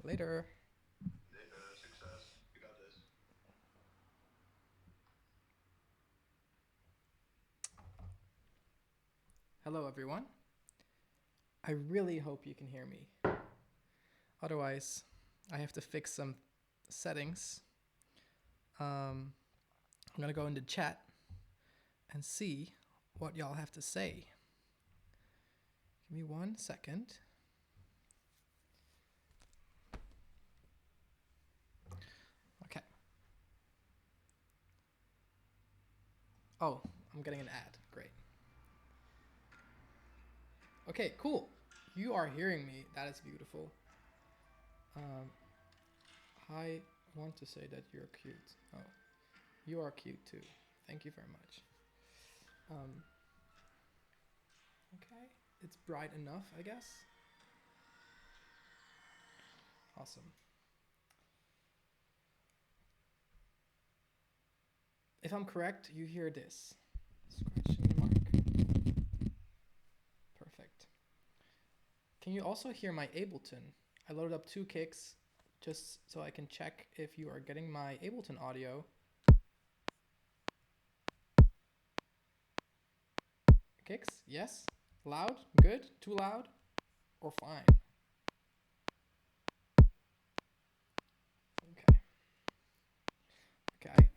Later. Success. You got this. Hello, everyone. I really hope you can hear me. Otherwise, I have to fix some settings. I'm gonna go into chat and see what y'all have to say. Give me 1 second. Okay. Oh, I'm getting an ad. Great. Okay, cool. You are hearing me. That is beautiful. Um, I want to say that you're cute. Oh, you are cute too. Thank you very much. Um, okay, it's bright enough, I guess. Awesome. If I'm correct, you hear this. Scratching mark. Perfect. Can you also hear my Ableton? I loaded up 2 kicks just so I can check if you are getting my Ableton audio. Kicks? Yes? Loud? Good? Too loud? Or fine? Okay. Okay,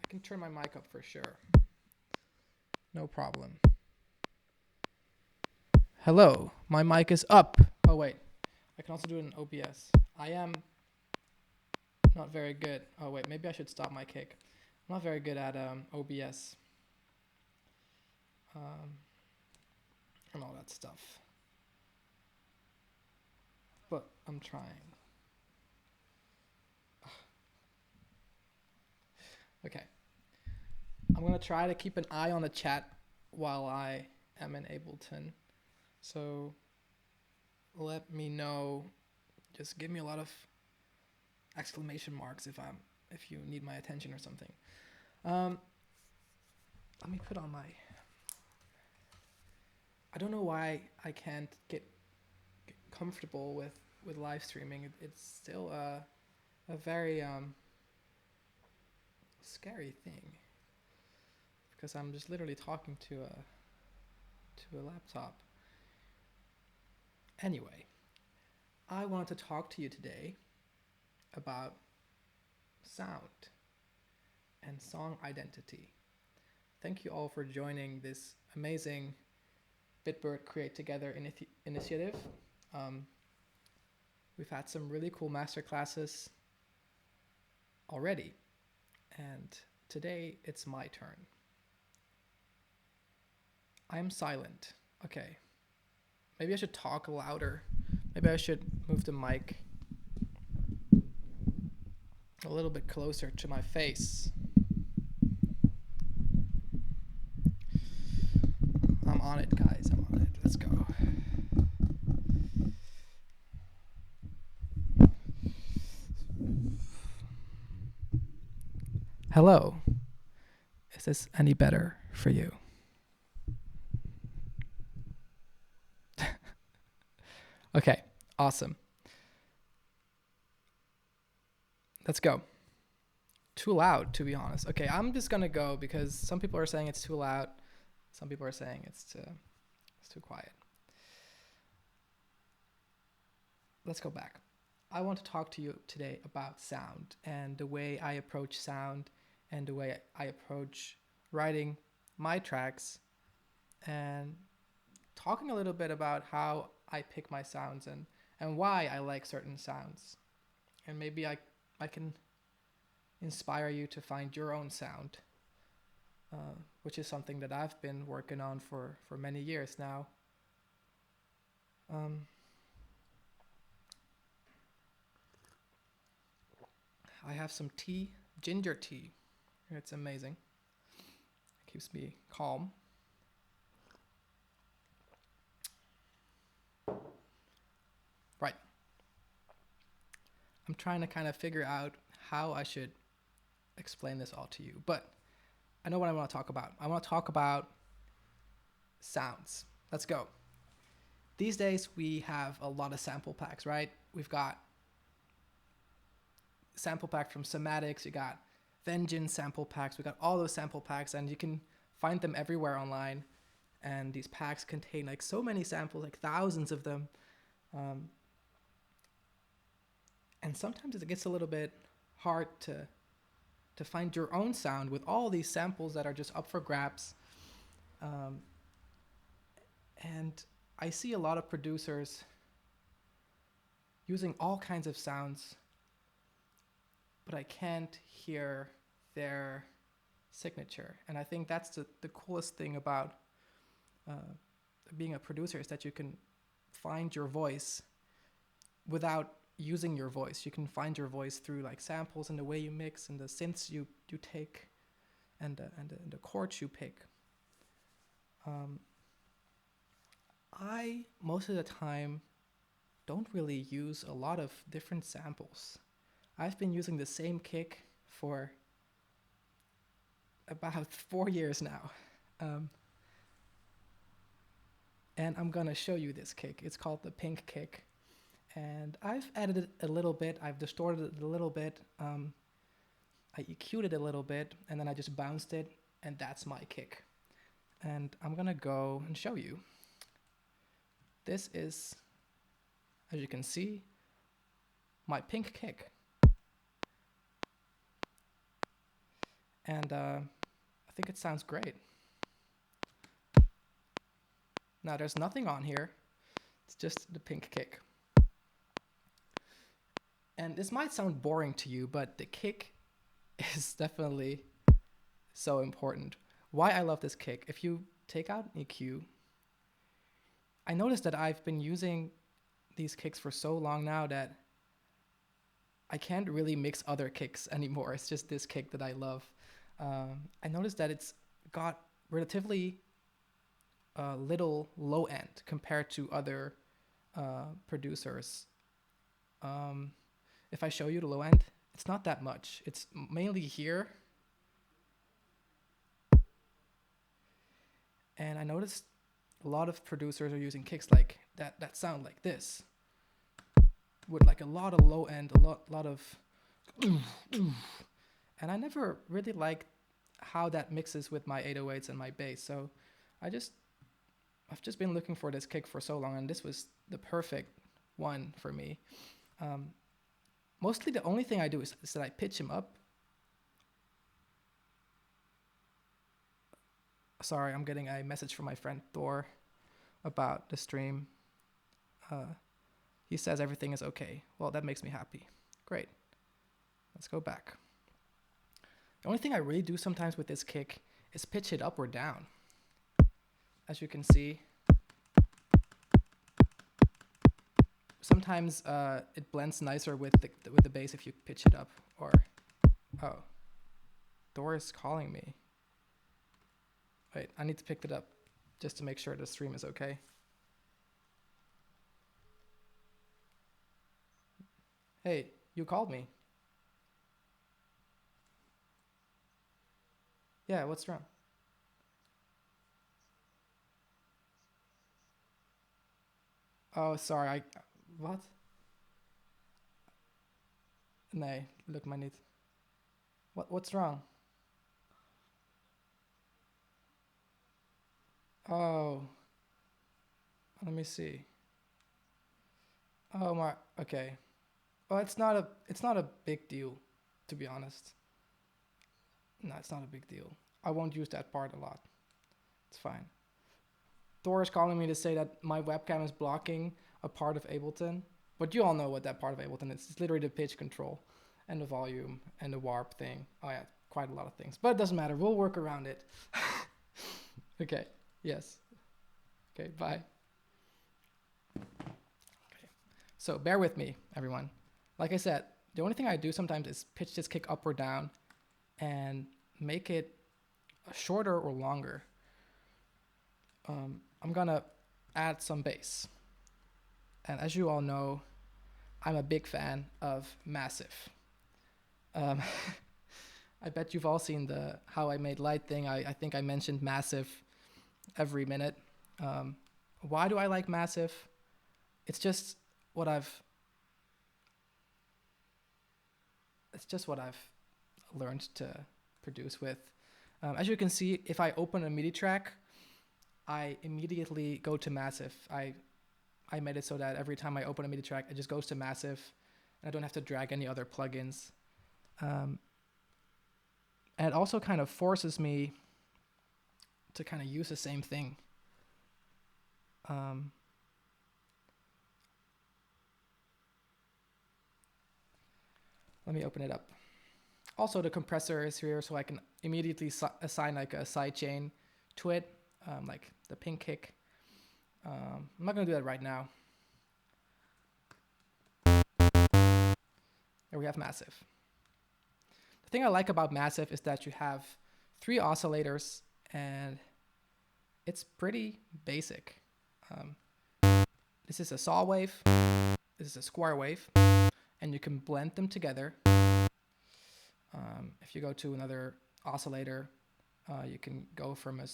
I can turn my mic up for sure. No problem. Hello, my mic is up. Oh, wait. I can also do it in OBS. I am not very good. Oh, wait. Maybe I should stop my kick. I'm not very good at OBS um, and all that stuff. But I'm trying. Okay. I'm going to try to keep an eye on the chat while I am in Ableton. So let me know. Just give me a lot of exclamation marks if you need my attention or something. Um, Let me put on my. I don't know why I can't get comfortable with live streaming. It's still a very scary thing because I'm just literally talking to a laptop. Anyway, I wanted to talk to you today about sound and song identity. Thank you all for joining this amazing Bitbird Create Together initiative. Um, we've had some really cool master classes already, and today it's my turn. I'm silent. Okay. Maybe I should talk louder. Maybe I should move the mic a little bit closer to my face. I'm on it, guys. I'm on it. Let's go. Hello. Is this any better for you? Okay, awesome. Let's go. Too loud, to be honest. Okay, I'm just gonna go because some people are saying it's too loud. Some people are saying it's too quiet. Let's go back. I want to talk to you today about sound and the way I approach sound and the way I approach writing my tracks and talking a little bit about how I pick my sounds and why I like certain sounds. And maybe I can inspire you to find your own sound, which is something that I've been working on for many years now. Um, I have some tea, ginger tea. It's amazing. It keeps me calm. Right. I'm trying to kind of figure out how I should explain this all to you, but I know what I want to talk about. I want to talk about sounds. Let's go. These days we have a lot of sample packs, right? We've got sample pack from Somatics, you got Vengeance sample packs, we got all those sample packs, and you can find them everywhere online. And these packs contain like so many samples, like thousands of them. Um, and sometimes it gets a little bit hard to find your own sound with all these samples that are just up for grabs. Um, and I see a lot of producers using all kinds of sounds, but I can't hear their signature. And I think that's the coolest thing about being a producer, is that you can find your voice without using your voice. You can find your voice through like samples and the way you mix and the synths you take and the chords you pick. I most of the time don't really use a lot of different samples. I've been using the same kick for about 4 years now. And I'm gonna show you this kick. It's called the pink kick. And I've added it a little bit, I've distorted it a little bit, I EQ'd it a little bit, and then I just bounced it, and that's my kick. And I'm gonna go and show you. This is, as you can see, my pink kick. And I think it sounds great. Now there's nothing on here, it's just the pink kick. And this might sound boring to you, but the kick is definitely so important. Why I love this kick: if you take out an EQ, I noticed that I've been using these kicks for so long now that I can't really mix other kicks anymore. It's just this kick that I love. I noticed that it's got relatively little low end compared to other producers. If I show you the low end, it's not that much. It's mainly here. And I noticed a lot of producers are using kicks like that sound like this, with like a lot of low end, a lot of, and I never really liked how that mixes with my 808s and my bass. So I've just been looking for this kick for so long, and this was the perfect one for me. Mostly the only thing I do is that I pitch him up. Sorry, I'm getting a message from my friend Thor about the stream. He says everything is okay. Well, that makes me happy. Great. Let's go back. The only thing I really do sometimes with this kick is pitch it up or down. As you can see, sometimes it blends nicer with the bass if you pitch it up. Or, oh, Thor is calling me. Wait, I need to pick it up just to make sure the stream is okay. Hey, you called me. Yeah, what's wrong? Oh, sorry, what? Nee, lukt mij niet. What's wrong? Oh, let me see. Oh my, okay. Well, it's not a big deal, to be honest. No, it's not a big deal. I won't use that part a lot. It's fine. Thor is calling me to say that my webcam is blocking a part of Ableton, but you all know what that part of Ableton is. It's literally the pitch control and the volume and the warp thing. Oh yeah, quite a lot of things, but it doesn't matter. We'll work around it. Okay. Yes. Okay. Bye. Okay. So bear with me, everyone. Like I said, the only thing I do sometimes is pitch this kick up or down and make it shorter or longer. I'm gonna add some bass. And as you all know, I'm a big fan of Massive. I bet you've all seen the How I Made Light thing. I think I mentioned Massive every minute. Why do I like Massive? It's just what I've it's just what I've learned to produce with. As you can see, if I open a MIDI track, I immediately go to massive. I made it so that every time I open a MIDI track, it just goes to massive, and I don't have to drag any other plugins. And it also kind of forces me to kind of use the same thing. Let me open it up. Also, the compressor is here, so I can immediately assign like a sidechain to it, like the pink kick. I'm not gonna do that right now. There we have massive. The thing I like about massive is that you have 3 oscillators, and it's pretty basic. This is a saw wave, this is a square wave, and you can blend them together. If you go to another oscillator, you can go from I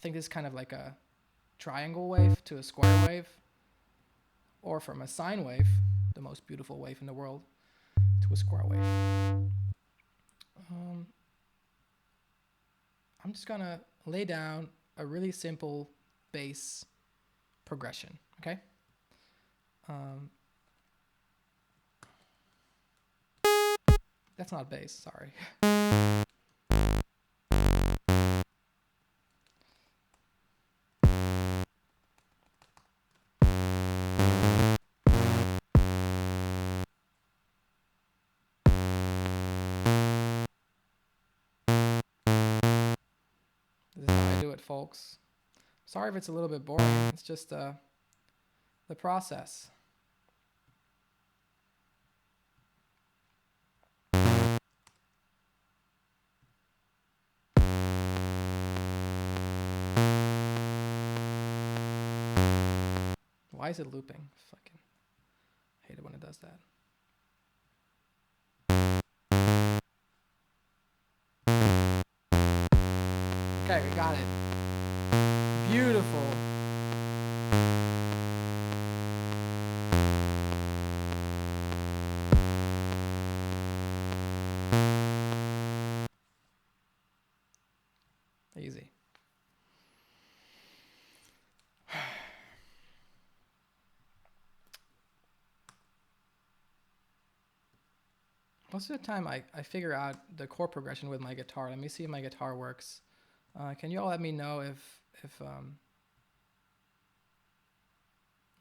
think this is kind of like a triangle wave to a square wave, or from a sine wave, the most beautiful wave in the world, to a square wave. I'm just gonna lay down a really simple bass progression, okay? That's not bass, sorry. This is how I do it, folks. Sorry if it's a little bit boring, it's just the process. Why is it looping? Fucking hate it when it does that. Okay, we got it. Beautiful. Easy. Most of the time I figure out the chord progression with my guitar. Let me see if my guitar works. Can you all let me know if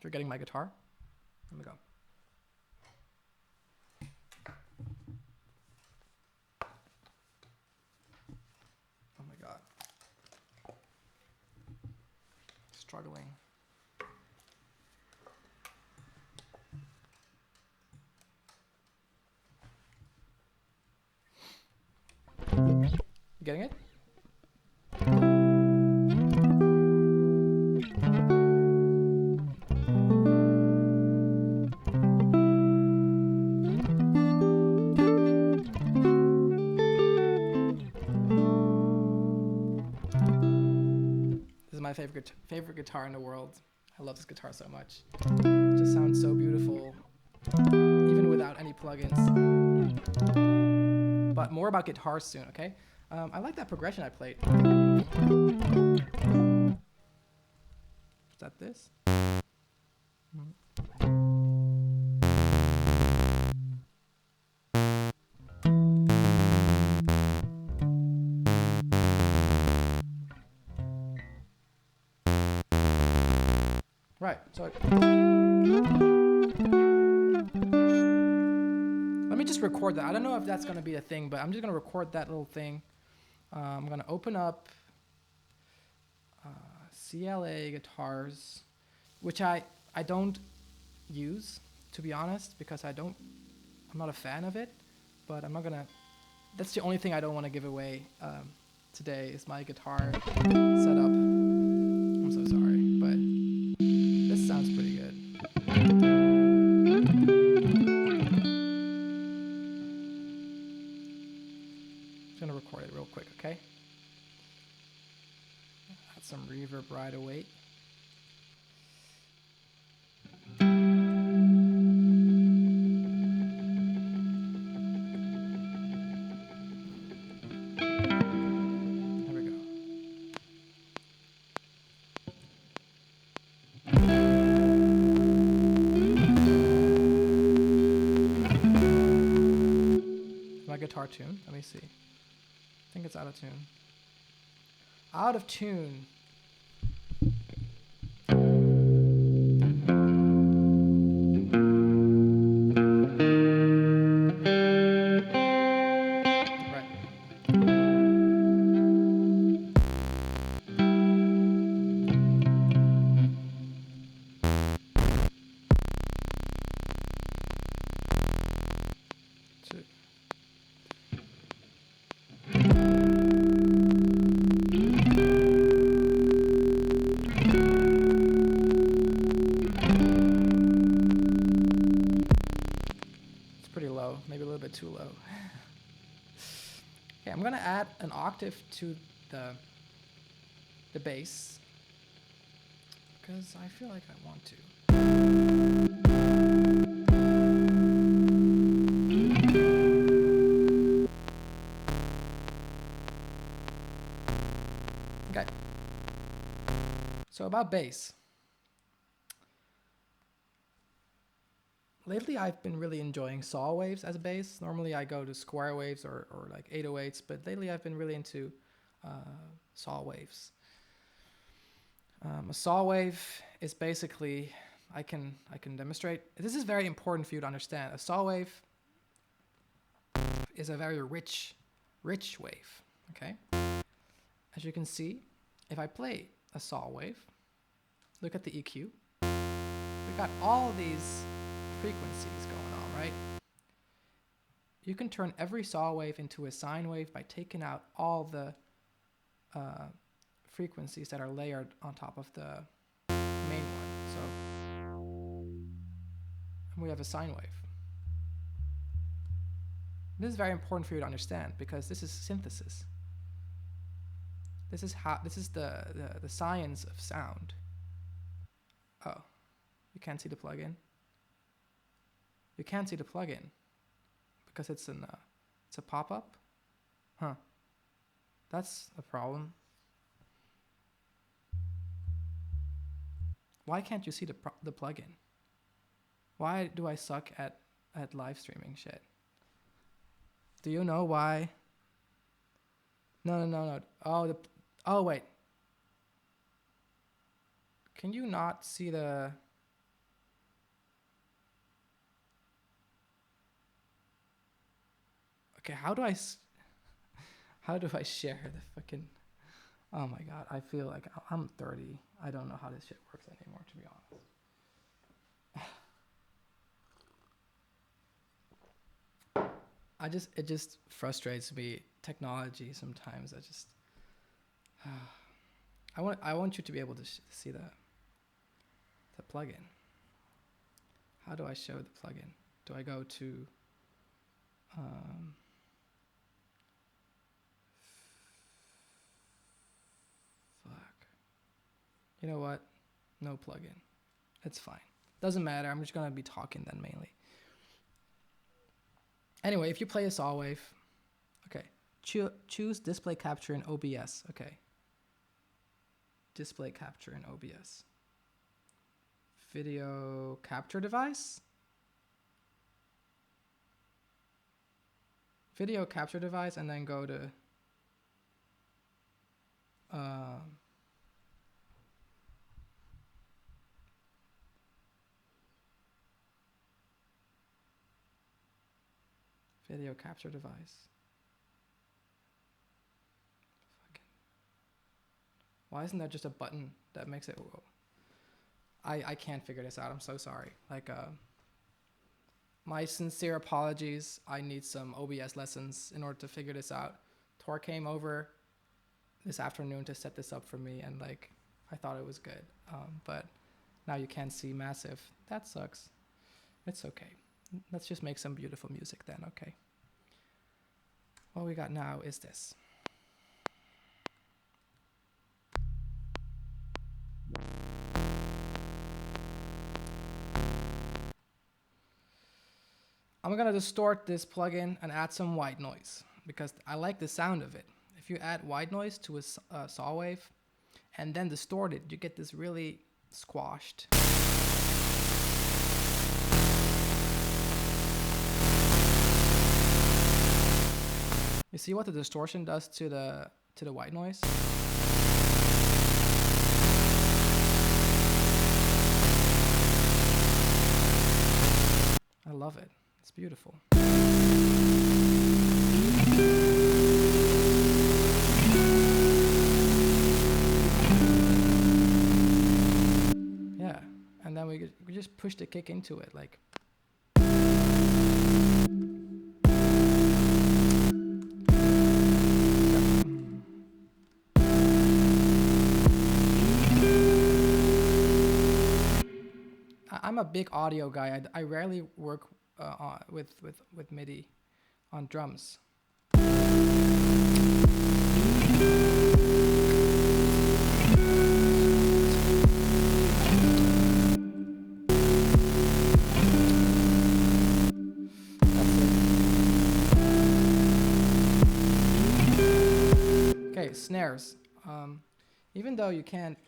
you're getting my guitar? Let me go. Oh my god. Struggling. You getting it? This is my favorite guitar in the world. I love this guitar so much. It just sounds so beautiful, even without any plugins. But more about guitars soon, okay? I like that progression I played. Is that this? Right, so let me just record that. I don't know if that's gonna be a thing, but I'm just gonna record that little thing. I'm gonna open up CLA guitars, which I don't use, to be honest, because I'm not a fan of it, but I'm not gonna, that's the only thing I don't want to give away today is my guitar setup. I'm so sorry, but this sounds pretty good. Just gonna record it real quick, okay? Add some reverb right away. of tune. Let me see. I think it's out of tune. Out of tune. Pretty low, maybe a little bit too low. Okay, I'm gonna add an octave to the bass because I feel like I want to. Okay. So about bass. Lately, I've been really enjoying saw waves as a bass. Normally, I go to square waves or like 808s, but lately I've been really into saw waves. A saw wave is basically, I can demonstrate. This is very important for you to understand. A saw wave is a very rich wave. Okay. As you can see, if I play a saw wave, look at the EQ. We got all these frequencies going on, right? You can turn every saw wave into a sine wave by taking out all the frequencies that are layered on top of the main one. So we have a sine wave. This is very important for you to understand because this is synthesis. This is the science of sound. Oh, you can't see the plugin. You can't see the plugin because it's a pop-up. Huh. That's a problem. Why can't you see the plugin? Why do I suck at live streaming shit? Do you know why? No. Oh wait. Can you not see the? Okay, how do I share the fucking? Oh my god, I feel like I'm 30. I don't know how this shit works anymore, to be honest. It just frustrates me. Technology sometimes. I want you to be able to see the plugin. How do I show the plugin? Do I go to fuck. You know what? No plugin. It's fine. Doesn't matter. I'm just gonna be talking then mainly. Anyway, if you play a saw wave, okay, choose display capture in OBS. Okay. Display capture in OBS. Video capture device. Video capture device, and then go to video capture device. Why isn't there just a button that makes it? I can't figure this out. I'm so sorry. Like, my sincere apologies. I need some OBS lessons in order to figure this out. Tor came over this afternoon to set this up for me, and like, I thought it was good. But now you can't see massive. That sucks. It's okay. Let's just make some beautiful music then, okay? What we got now is this. I'm gonna distort this plugin and add some white noise because I like the sound of it. If you add white noise to a saw wave and then distort it, you get this really squashed. You see what the distortion does to the white noise? I love it. It's beautiful. Yeah, and then we just push the kick into it, like. I'm a big audio guy. I rarely work with MIDI on drums. Okay, snares. Even though you can't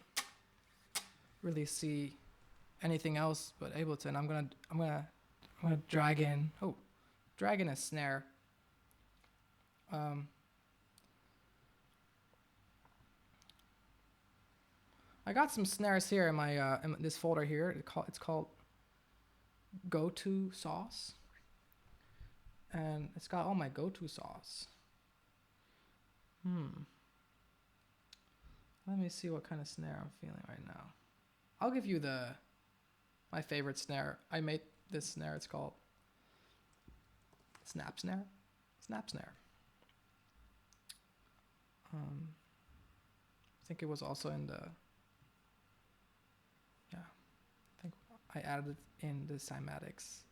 really see anything else but Ableton, I'm gonna drag in a snare. I got some snares here in my in this folder here. It's called Go-To Sauce, and it's got all my go-to sauce. Let me see what kind of snare I'm feeling right now. I'll give you my favorite snare. I made this snare. It's called Snap Snare. Snap Snare. I think it was also in the. Yeah, I think I added it in the cymatics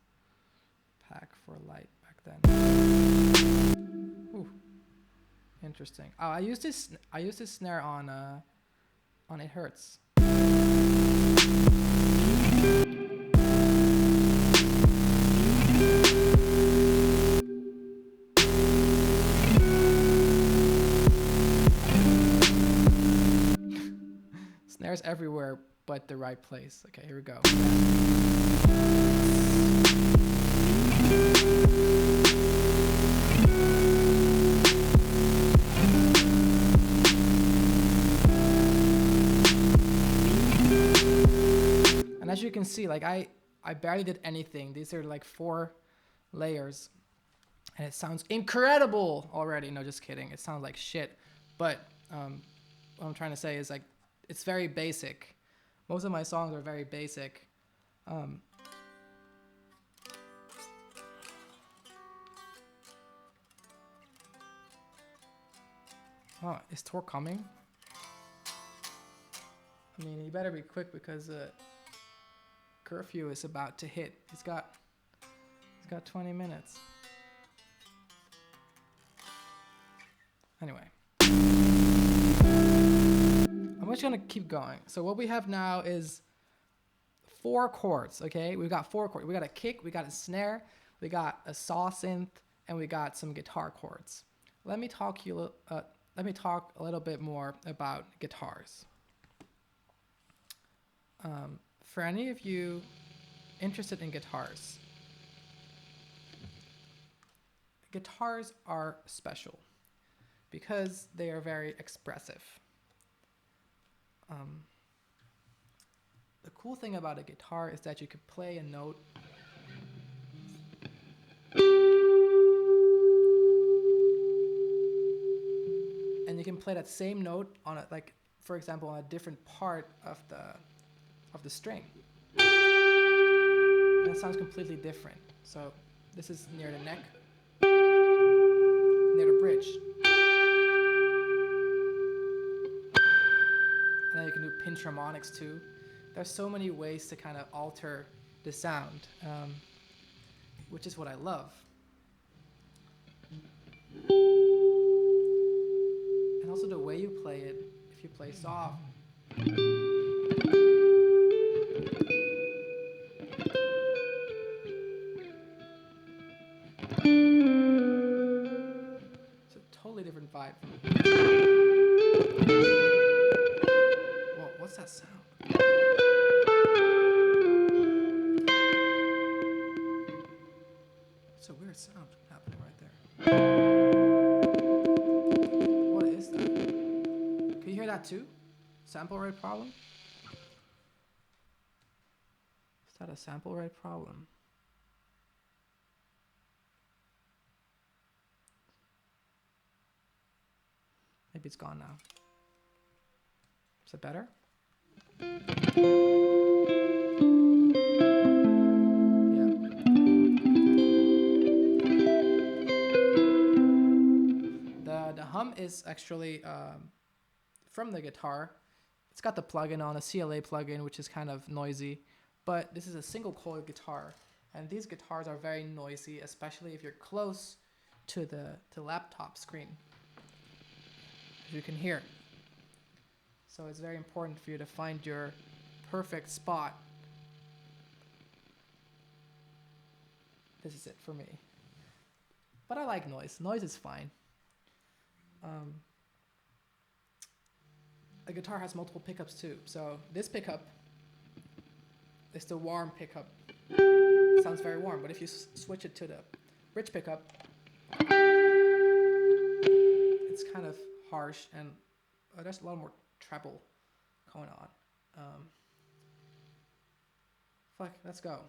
pack for light back then. Ooh, interesting. Oh, I used this snare on It Hurts. Snares everywhere but the right place. Okay, here we go. And as you can see, like I barely did anything. These are like 4 layers, and it sounds incredible already. No, just kidding. It sounds like shit. But what I'm trying to say is, like, it's very basic. Most of my songs are very basic. Oh, is Tor coming? I mean, you better be quick because curfew is about to hit. He's got 20 minutes. Anyway, I'm just gonna keep going. So what we have now is 4 chords. Okay, we've got 4 chords. We got a kick, we got a snare, we got a saw synth, and we got some guitar chords. Let me talk a little bit more about guitars. For any of you interested in guitars, guitars are special because they are very expressive. The cool thing about a guitar is that you could play a note and you can play that same note on for example, on a different part of the string. And it sounds completely different. So this is near the neck, near the bridge. And then you can do pinch harmonics too. There's so many ways to kind of alter the sound, which is what I love. And also the way you play it, if you play soft, it's a totally different vibe. Whoa, what's that sound? It's a weird sound happening right there. sample rate problem? Is that a sample rate problem? Maybe it's gone now. Is it better? Yeah. The hum is actually from the guitar. It's got the plugin on, a CLA plugin, which is kind of noisy. But this is a single coil guitar. And these guitars are very noisy, especially if you're close to the laptop screen. As you can hear. So it's very important for you to find your perfect spot. This is it for me. But I like noise. Noise is fine. The guitar has multiple pickups too. So this pickup is the warm pickup. It sounds very warm, but if you switch it to the rich pickup, it's kind of harsh and there's a lot more treble going on. Fuck, let's go.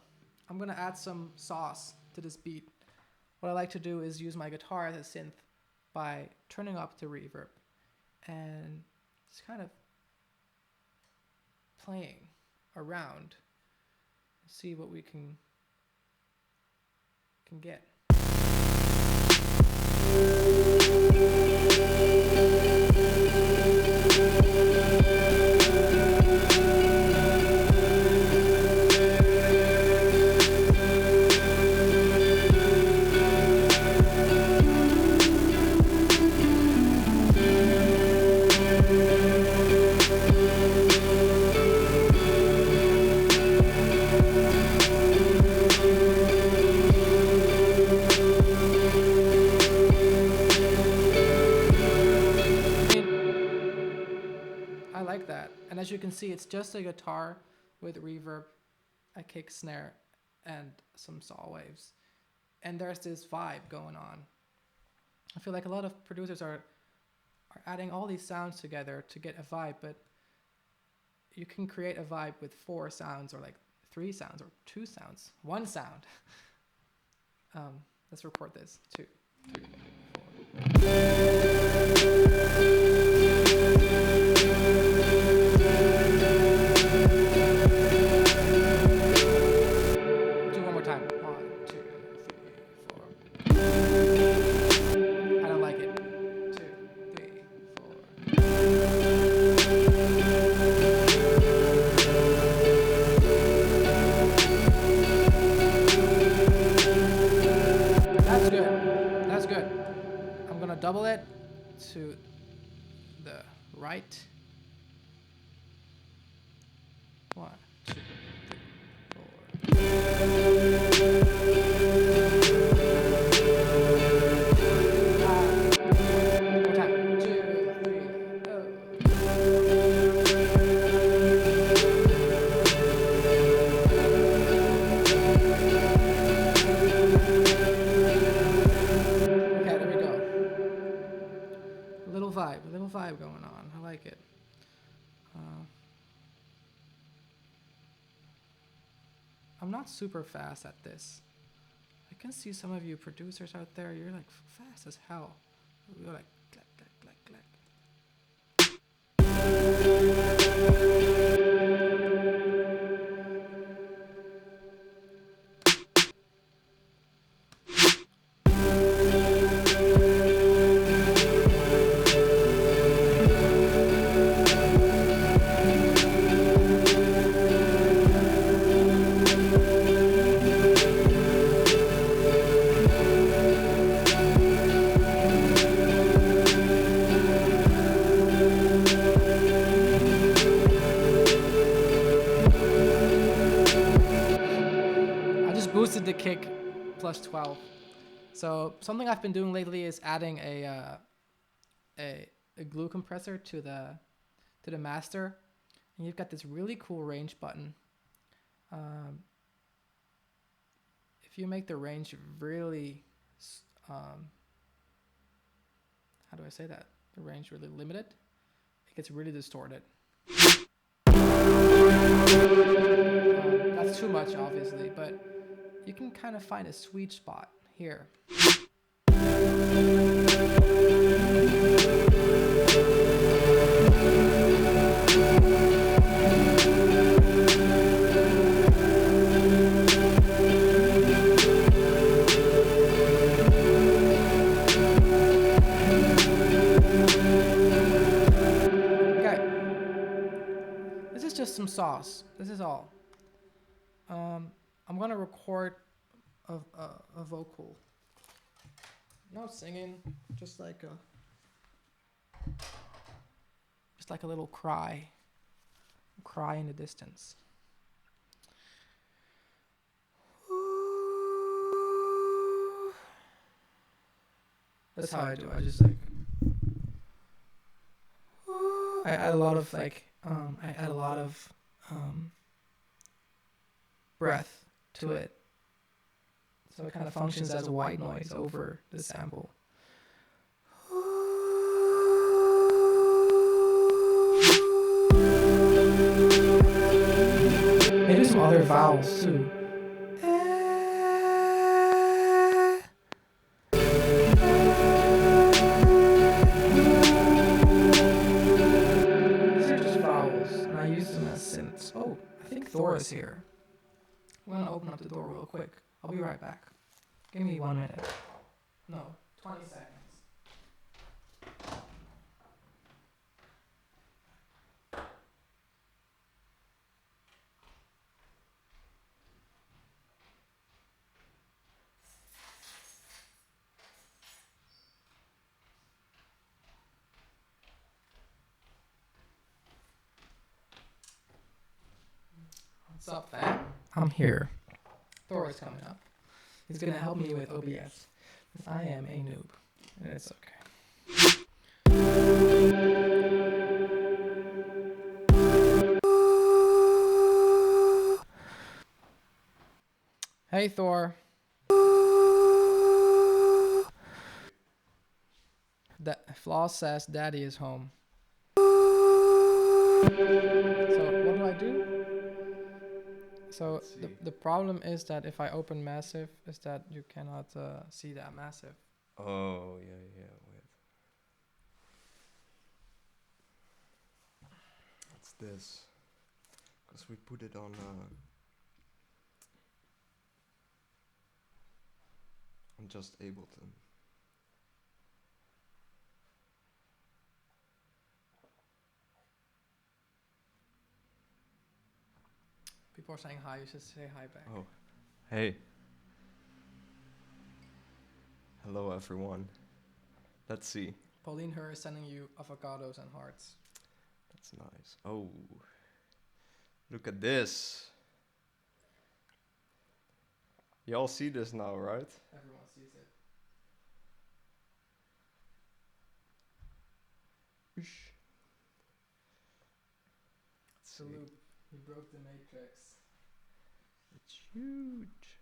I'm gonna add some sauce to this beat. What I like to do is use my guitar as a synth by turning up the reverb and just kind of playing around, see what we can get. And as you can see, it's just a guitar with reverb, a kick snare, and some saw waves. And there's this vibe going on. I feel like a lot of producers are adding all these sounds together to get a vibe, but you can create a vibe with 4 sounds or like 3 sounds or 2 sounds, 1 sound. Let's record this. 2, 3, 4. Double it to the right. 1, 2, 3, 4. More time. 2, 3, go. Okay, there we go. A little vibe going on. I like it. I'm not super fast at this. I can see some of you producers out there, you're like fast as hell. You're like clack, clack, clack, clack. Boosted the kick plus 12. So something I've been doing lately is adding a glue compressor to the master, and you've got this really cool range button. If you make the range really, how do I say that? The range really limited, it gets really distorted. That's too much, obviously, but you can kind of find a sweet spot here. Okay, this is just some sauce. This is all. I'm gonna record a vocal. No singing, just like a little cry in the distance. That's how I do. I just like. I add a lot of breath to it, so it kind of functions as a white noise over the sample. Maybe some other vowels too. These are just vowels, and I use them as synths. Oh, I think Thor is here. I'm gonna open up the door real quick. I'll be right back. Give me 1 minute. No, 20 seconds. What's up, fam? I'm here. Thor is coming up. He's gonna help me with OBS. Because I am a noob. And it's okay. Hey, Thor. Floss says daddy is home. So what do I do? So the problem is that if I open massive, is that you cannot see that massive. Oh, yeah, wait. What's this? Because we put it on just Ableton. People are saying hi, you should say hi back. Oh, hey. Hello, everyone. Let's see. Pauline Her is sending you avocados and hearts. That's nice. Oh, look at this. Y'all see this now, right? Everyone sees it. It's the loop. He broke the matrix. It's huge.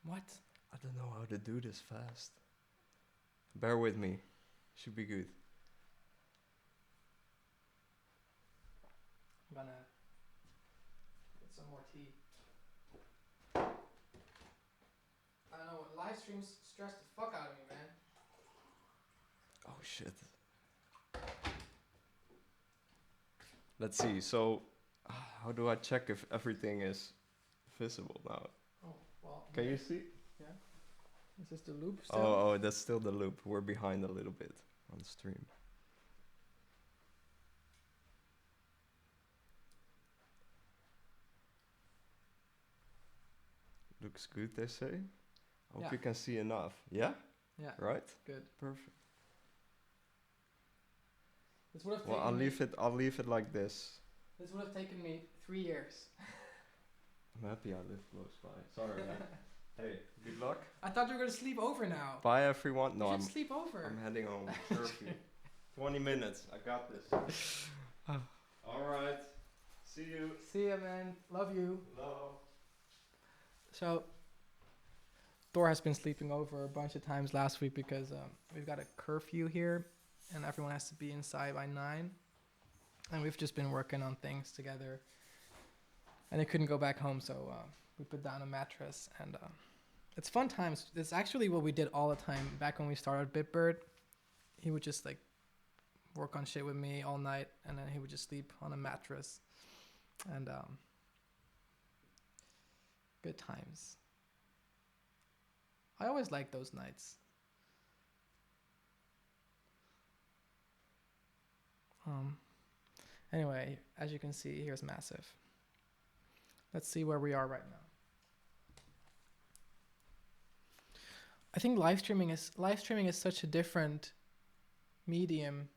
What? I don't know how to do this fast. Bear with me. Should be good. I'm gonna get some more tea. I don't know, live streams stress the fuck out of me, man. Oh shit. Let's see. So, how do I check if everything is visible now? Oh, well. Can you see? Yeah. Is this the loop still? Oh, that's still the loop. We're behind a little bit on stream. Looks good, they say. Hope you can see enough. Yeah? Yeah. Right? Good. Perfect. This would have Well, taken I'll leave it like this. This would have taken me 3 years. I'm happy I live close by. Sorry, man. Hey, good luck. I thought you were gonna sleep over now. Bye, everyone. No, you I'm should sleep over. I'm heading home. Curfew. 20 minutes. I got this. All right. See you. See ya, man. Love you. Hello. So, Thor has been sleeping over a bunch of times last week because we've got a curfew here, and everyone has to be inside by 9. and we've just been working on things together. And I couldn't go back home, so we put down a mattress, and it's fun times. It's actually what we did all the time back when we started Bitbird. He would just like work on shit with me all night, and then he would just sleep on a mattress, and good times. I always like those nights. Anyway, as you can see, here's Massive. Let's see where we are right now. I think live streaming is such a different medium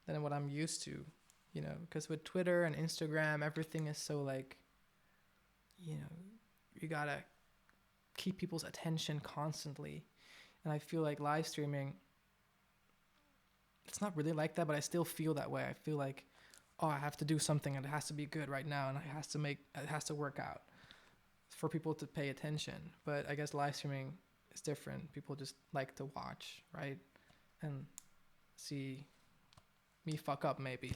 than what I'm used to, you know, because with Twitter and Instagram, everything is so like, you know, you gotta keep people's attention constantly. And I feel like live streaming, it's not really like that, but I still feel that way. I feel like, oh, I have to do something and it has to be good right now, and it has to work out for people to pay attention. But I guess live streaming is different. People just like to watch, right? And see me fuck up maybe.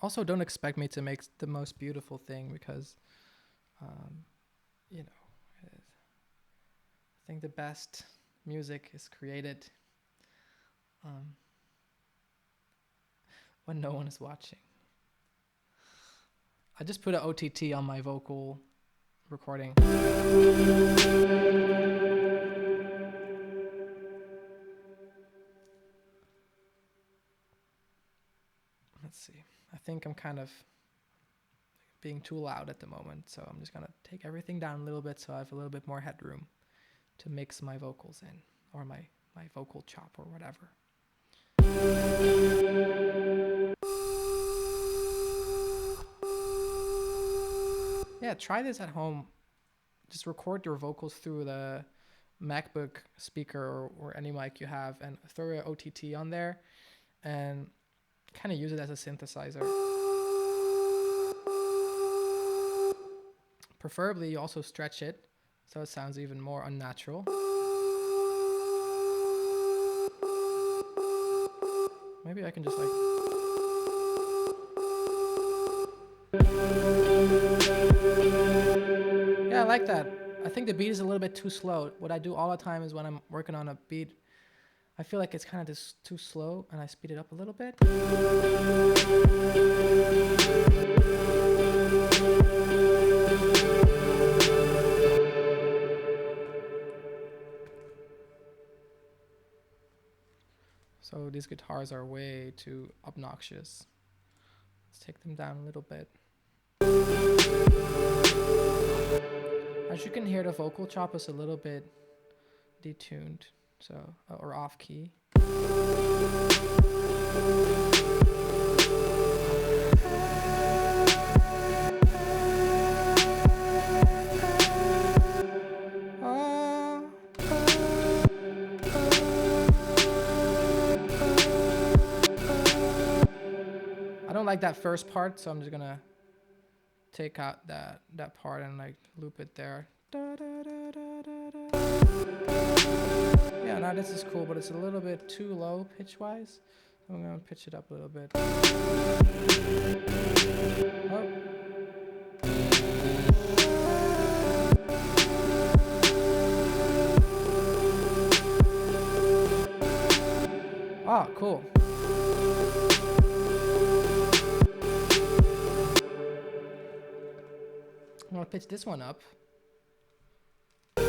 Also, don't expect me to make the most beautiful thing because, you know, I think the best music is created when no one is watching. I just put an OTT on my vocal recording. Let's see. I think I'm kind of being too loud at the moment, so I'm just gonna take everything down a little bit so I have a little bit more headroom to mix my vocals in, or my vocal chop or whatever. Yeah, try this at home. Just record your vocals through the MacBook speaker or any mic you have, and throw your OTT on there and kind of use it as a synthesizer. Preferably you also stretch it so it sounds even more unnatural. Maybe I can just like... Yeah, I like that. I think the beat is a little bit too slow. What I do all the time is when I'm working on a beat, I feel like it's kind of just too slow, and I speed it up a little bit. So these guitars are way too obnoxious. Let's take them down a little bit. As you can hear, the vocal chop is a little bit detuned, so or off key. I don't like that first part, so I'm just gonna take out that part and like loop it there. Yeah, now this is cool, but it's a little bit too low pitch-wise. So I'm gonna pitch it up a little bit. Oh, cool. I'm gonna pitch this one up. But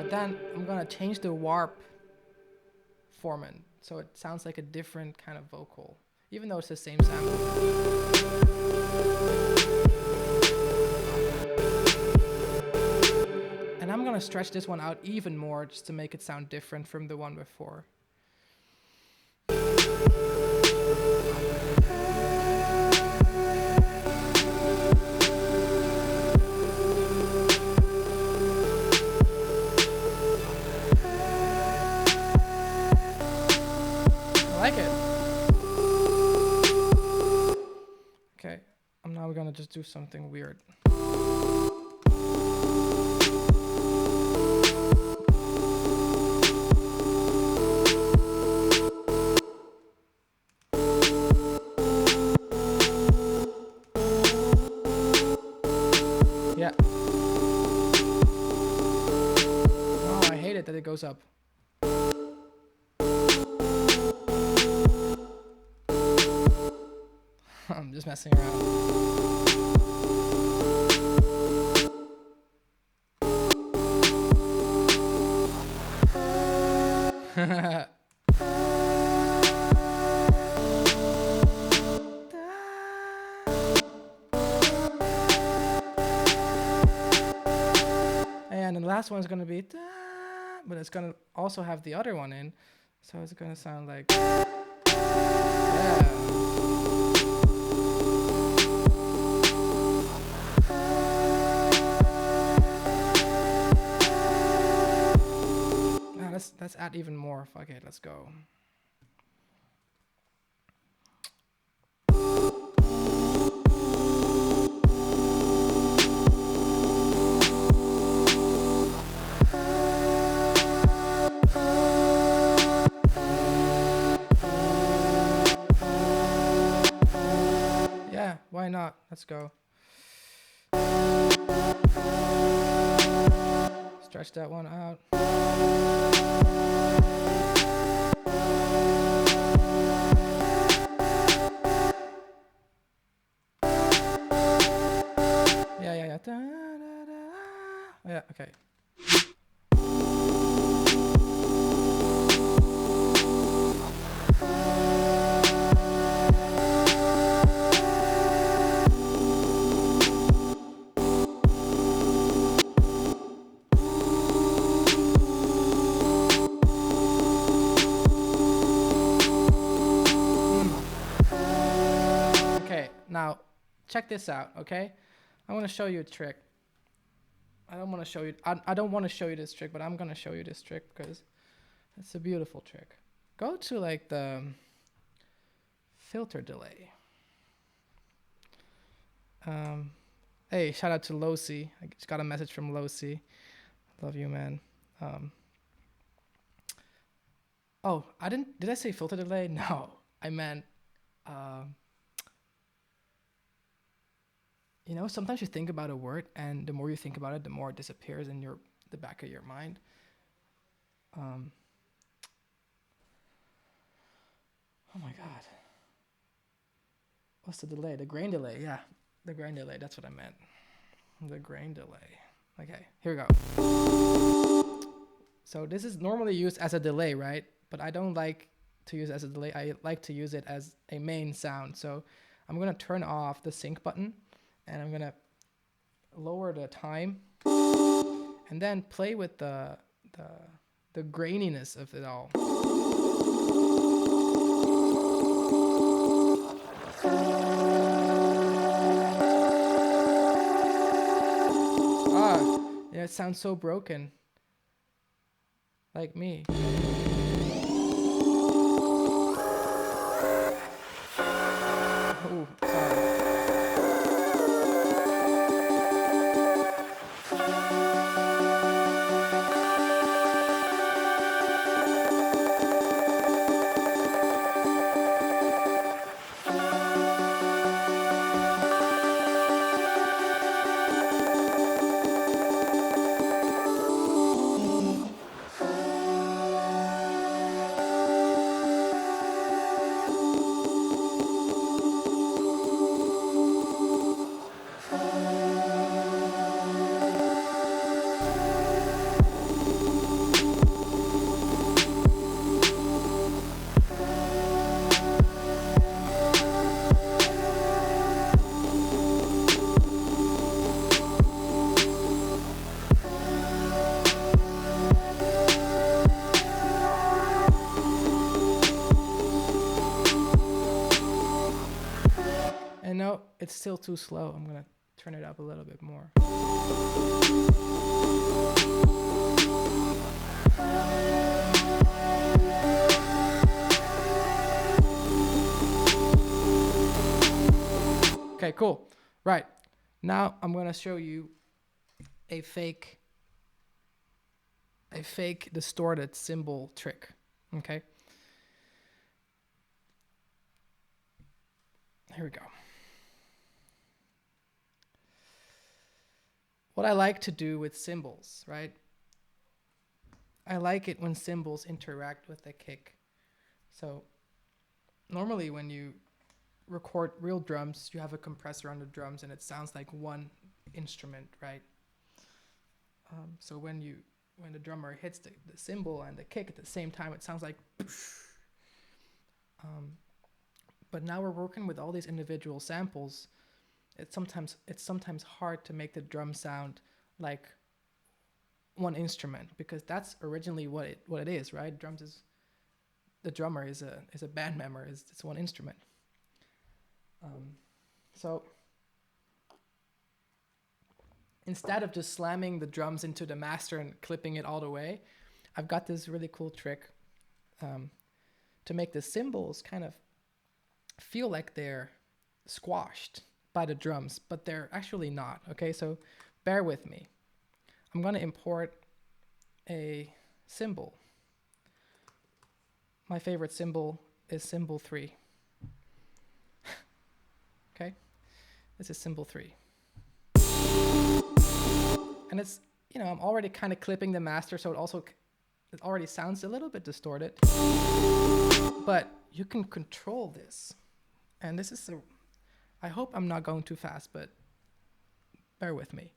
then I'm gonna change the warp format so it sounds like a different kind of vocal, even though it's the same sample. And I'm gonna stretch this one out even more just to make it sound different from the one before. I like it. I'm now gonna just do something weird. Yeah. Oh, I hate it that it goes up. I'm just messing around. And the last one is gonna be, but it's gonna also have the other one in, so it's gonna sound like, yeah. Let's add even more. Fuck it, let's go. Yeah, why not? Let's go. Stretch that one out. Yeah. Da, da, da. Yeah, okay. Okay, now check this out, okay? I want to show you a trick. I don't want to show you this trick, but I'm gonna show you this trick because it's a beautiful trick. Go to like the filter delay. Hey, shout out to Losi. I just got a message from Losi. Love you, man. Oh, did I say filter delay? No, I meant, you know, sometimes you think about a word, and the more you think about it, the more it disappears in the back of your mind. Oh my God. What's the delay? The grain delay. Yeah, the grain delay. That's what I meant. The grain delay. Okay, here we go. So this is normally used as a delay, right? But I don't like to use it as a delay. I like to use it as a main sound. So I'm gonna turn off the sync button, and I'm gonna lower the time, and then play with the graininess of it all. Yeah, it sounds so broken. Like me. Ooh, sorry. And no, it's still too slow. I'm gonna turn it up a little bit more. Okay, cool. Right. Now I'm going to show you a fake distorted cymbal trick. Okay? Here we go. What I like to do with cymbals, right? I like it when cymbals interact with the kick. So normally when you record real drums, you have a compressor on the drums and it sounds like one instrument, right? So when the drummer hits the cymbal and the kick at the same time, it sounds like but now we're working with all these individual samples. It's sometimes hard to make the drum sound like one instrument, because that's originally what it is, right? The drummer is a band member, it's one instrument. So instead of just slamming the drums into the master and clipping it all the way, I've got this really cool trick to make the cymbals kind of feel like they're squashed by the drums, but they're actually not. Okay, so bear with me. I'm going to import a cymbal. My favorite cymbal is cymbal 3. Okay, this is cymbal 3. And it's, I'm already kind of clipping the master, so it already sounds a little bit distorted. But you can control this. And this is I hope I'm not going too fast, but bear with me.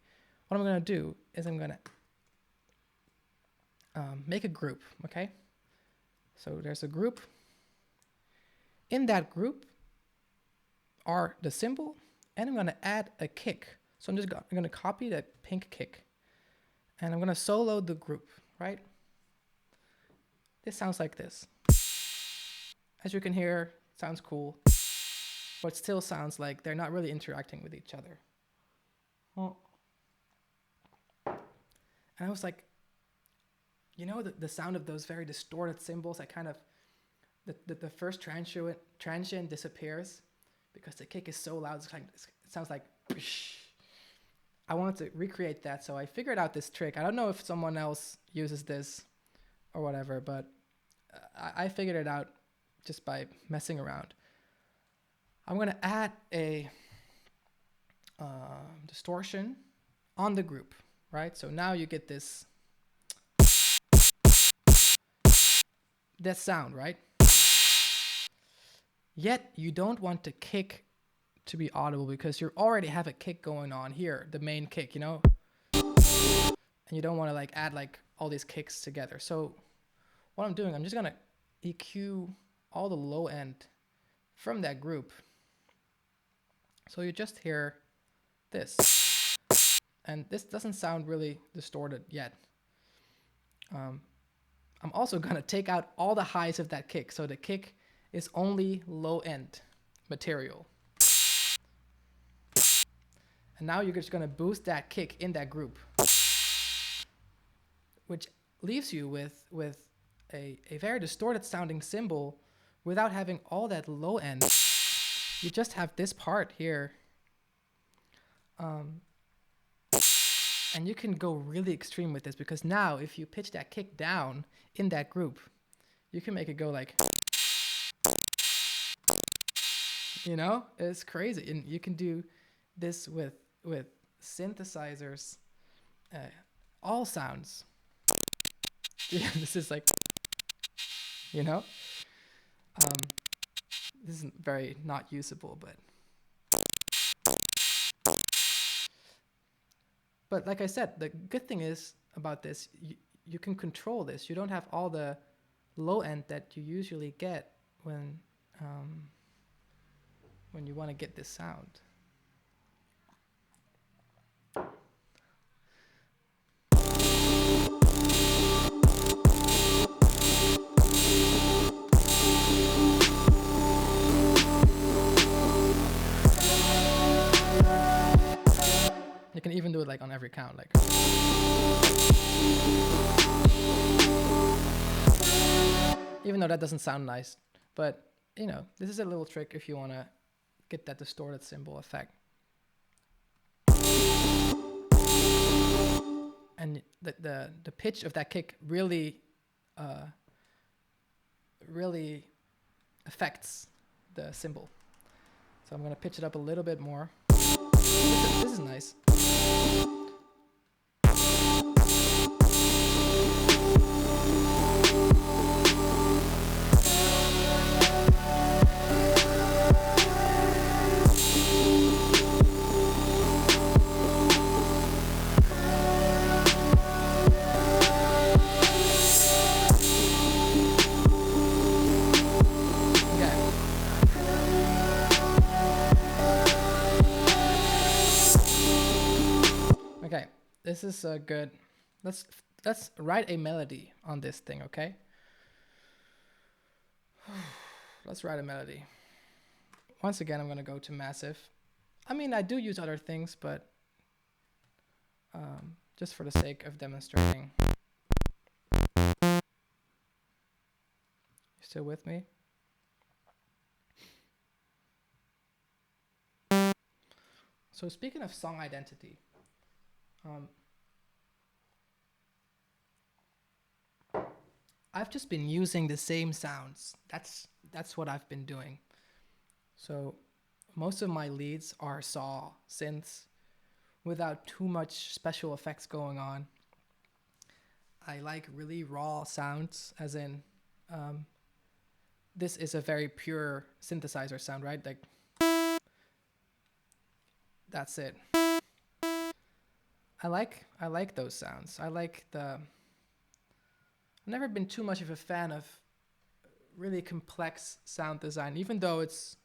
What I'm going to do is I'm going to make a group, okay? So there's a group. In that group are the cymbal, and I'm going to add a kick. So I'm going to copy that pink kick, and I'm going to solo the group, right? This sounds like this. As you can hear, it sounds cool, but still sounds like they're not really interacting with each other. Well, and I was like, the sound of those very distorted cymbals, I kind of, the first transient disappears because the kick is so loud. It sounds like, I wanted to recreate that, so I figured out this trick. I don't know if someone else uses this or whatever, but I figured it out just by messing around. I'm going to add a distortion on the group, right? So now you get this sound, right? Yet you don't want the kick to be audible because you already have a kick going on here, the main kick, and you don't want to add all these kicks together. So what I'm doing, I'm just going to EQ all the low end from that group. So you just hear this. And this doesn't sound really distorted yet. I'm also going to take out all the highs of that kick. So the kick is only low end material. And now you're just going to boost that kick in that group, which leaves you with a very distorted sounding cymbal without having all that low end. You just have this part here. And you can go really extreme with this, because now if you pitch that kick down in that group, you can make it go like, it's crazy. And you can do this with synthesizers, all sounds. This is like, this is very not usable, but like I said, the good thing is about this, you can control this. You don't have all the low end that you usually get when you want to get this sound. You can even do it on every count, even though that doesn't sound nice, but this is a little trick if you want to get that distorted cymbal effect. and the pitch of that kick really really affects the cymbal. So I'm gonna pitch it up a little bit more. This is nice. Okay, this is good. Let's write a melody on this thing, okay? Let's write a melody. Once again, I'm gonna go to massive. I mean, I do use other things, but just for the sake of demonstrating. You still with me? So speaking of song identity, I've just been using the same sounds. That's what I've been doing. So most of my leads are saw synths without too much special effects going on. I like really raw sounds, as in this is a very pure synthesizer sound, right? Like that's it. I like those sounds. I like the. I've never been too much of a fan of really complex sound design, even though it's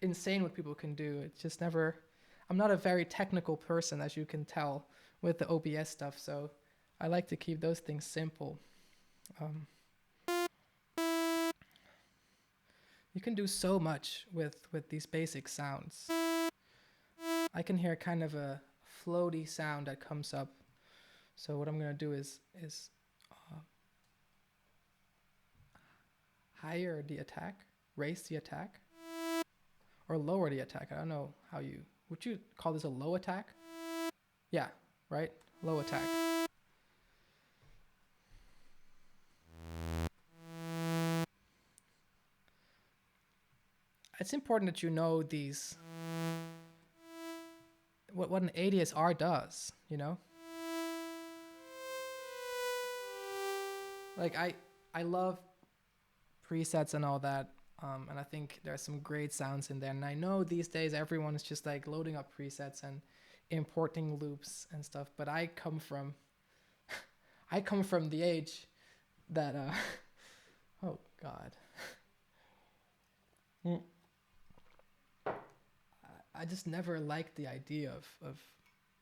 insane what people can do. It's just never. I'm not a very technical person, as you can tell with the OBS stuff. So I like to keep those things simple. You can do so much with these basic sounds. I can hear kind of a floaty sound that comes up. So what I'm gonna do is higher the attack, raise the attack, or lower the attack. I don't know how you would you call this a low attack? Yeah, right? Low attack. It's important that you know these what an ADSR does, you know? Like I love presets and all that, and I think there's some great sounds in there. And I know these days everyone is just like loading up presets and importing loops and stuff. But I come from the age that oh God. I just never liked the idea of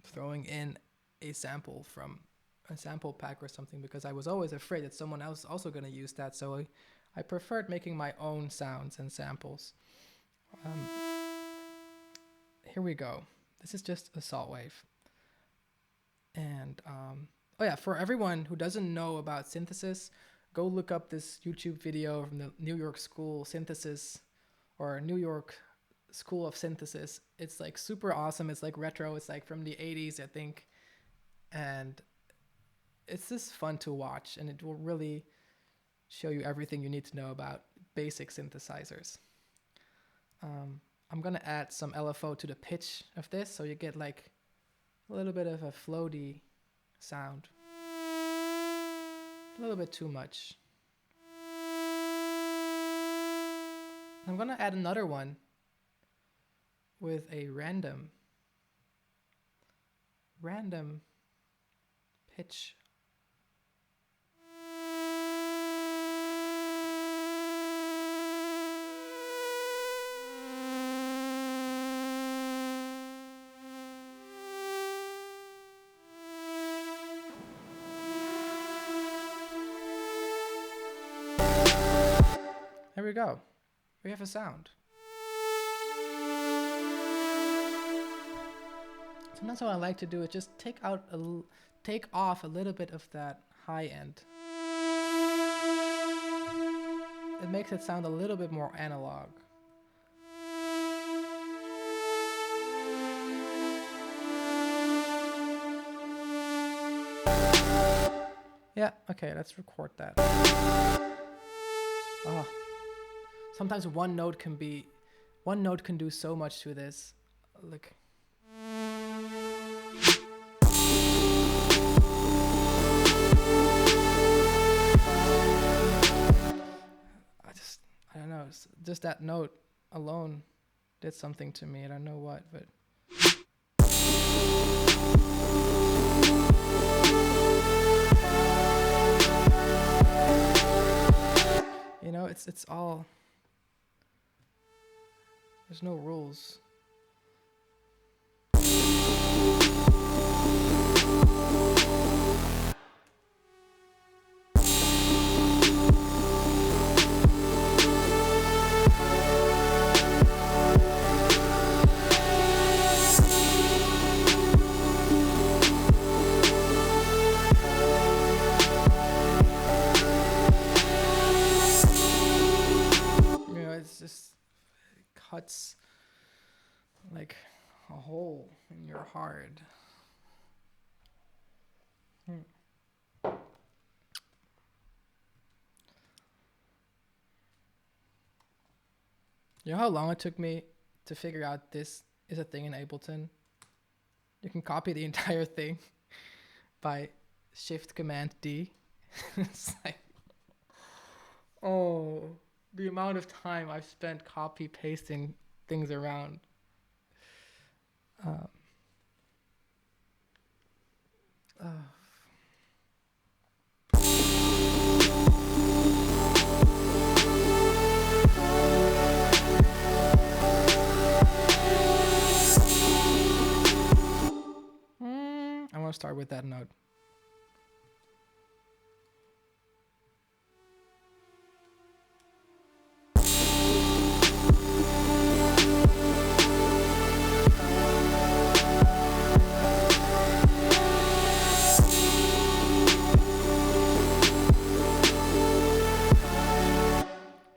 throwing in a sample from a sample pack or something, because I was always afraid that someone else also going to use that. So I preferred making my own sounds and samples. Here we go. This is just a salt wave. And oh yeah, for everyone who doesn't know about synthesis, go look up this YouTube video from the New York School Synthesis, or New York School of Synthesis. It's like super awesome. It's like retro. It's like from the 80s, I think. And it's just fun to watch, and it will really show you everything you need to know about basic synthesizers. I'm gonna add some LFO to the pitch of this, so you get like a little bit of a floaty sound. A little bit too much. I'm gonna add another one with a random pitch. There we go. We have a sound. Sometimes what I like to do is just take off a little bit of that high end. It makes it sound a little bit more analog. Yeah, okay, let's record that. Oh, sometimes one note can do so much to this. Look. I don't know, just that note alone did something to me. I don't know what, but you know, it's all, there's no rules. You know, it's just, it cuts like a hole in your heart. You know how long it took me to figure out this is a thing in Ableton? You can copy the entire thing by Shift Command D. It's like, oh, the amount of time I've spent copy pasting things around. I want to start with that note.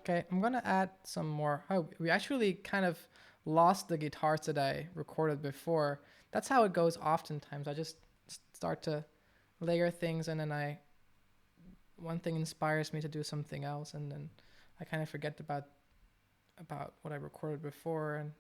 Okay, I'm gonna add some more. Oh, we actually kind of lost the guitars that I recorded before. That's how it goes oftentimes. I just start to layer things, and then one thing inspires me to do something else, and then I kind of forget about what I recorded before. And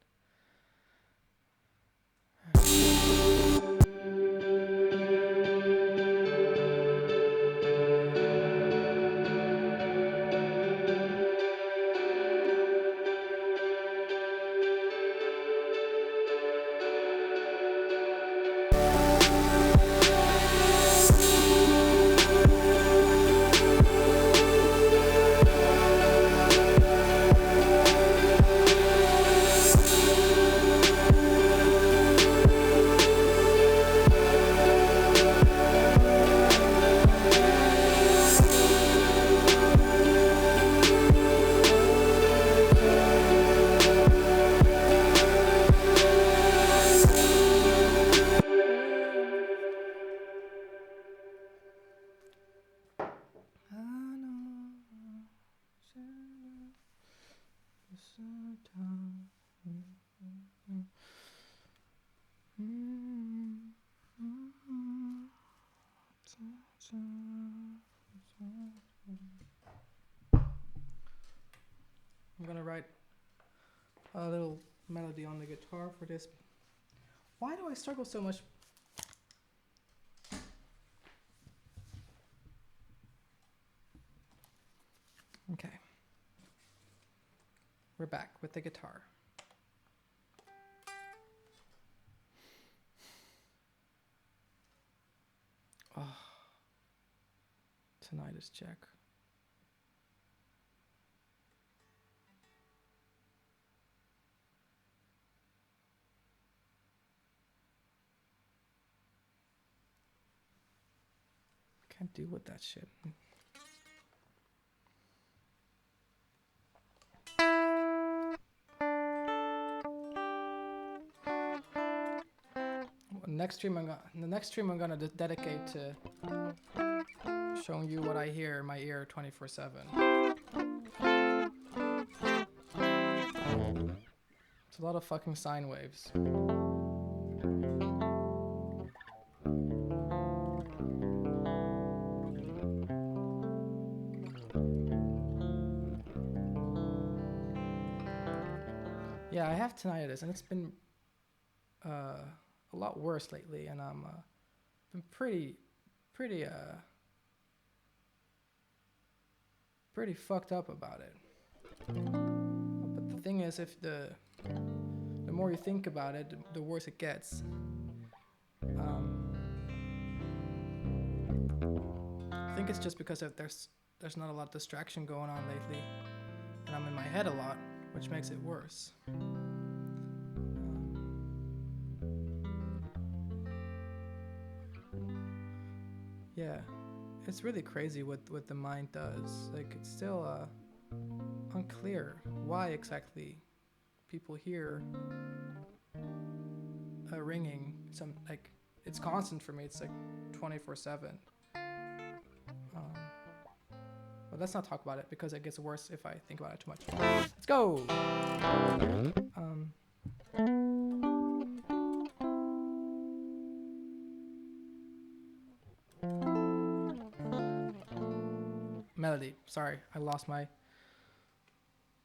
I'm gonna write a little melody on the guitar for this. Why do I struggle so much? Okay. We're back with the guitar. Oh. Tinnitus check. Can't deal with that shit. The next stream I'm gonna dedicate to showing you what I hear in my ear 24/7. It's a lot of fucking sine waves. have tinnitus, and it's been a lot worse lately, and I'm been pretty fucked up about it. But the thing is, if the more you think about it, the worse it gets. I think it's just because there's not a lot of distraction going on lately, and I'm in my head a lot, which makes it worse. Yeah, it's really crazy what the mind does. Like, it's still unclear why exactly people hear a ringing. Like, it's constant for me. It's like 24/7. But let's not talk about it because it gets worse if I think about it too much. Let's go. Melody. Sorry, I lost my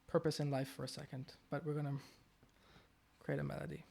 purpose in life for a second, but we're gonna create a melody.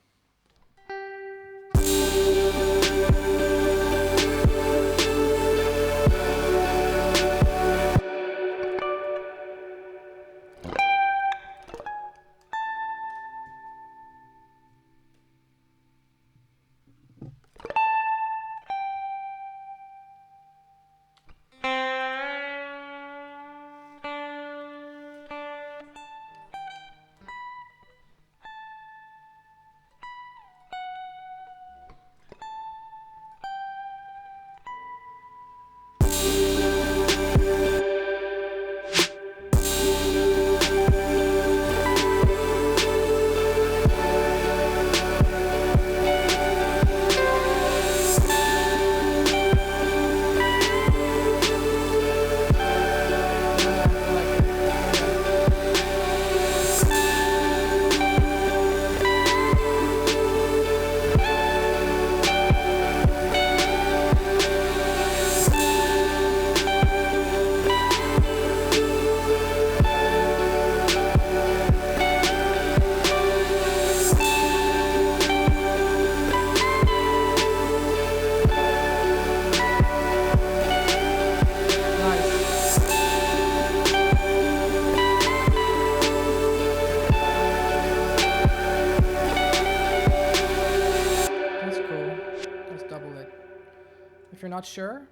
If you're not sure,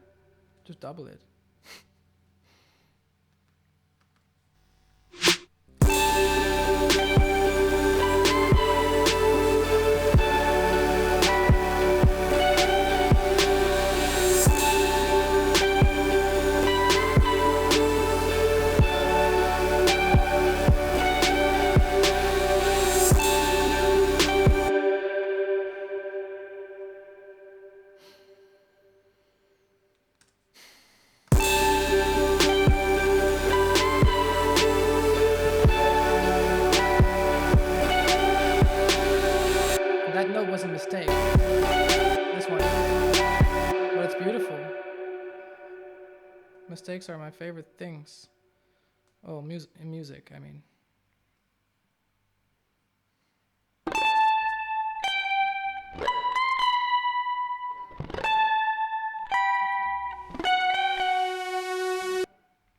just double it. That note was a mistake. This one. But it's beautiful. Mistakes are my favorite things. Oh, music, I mean.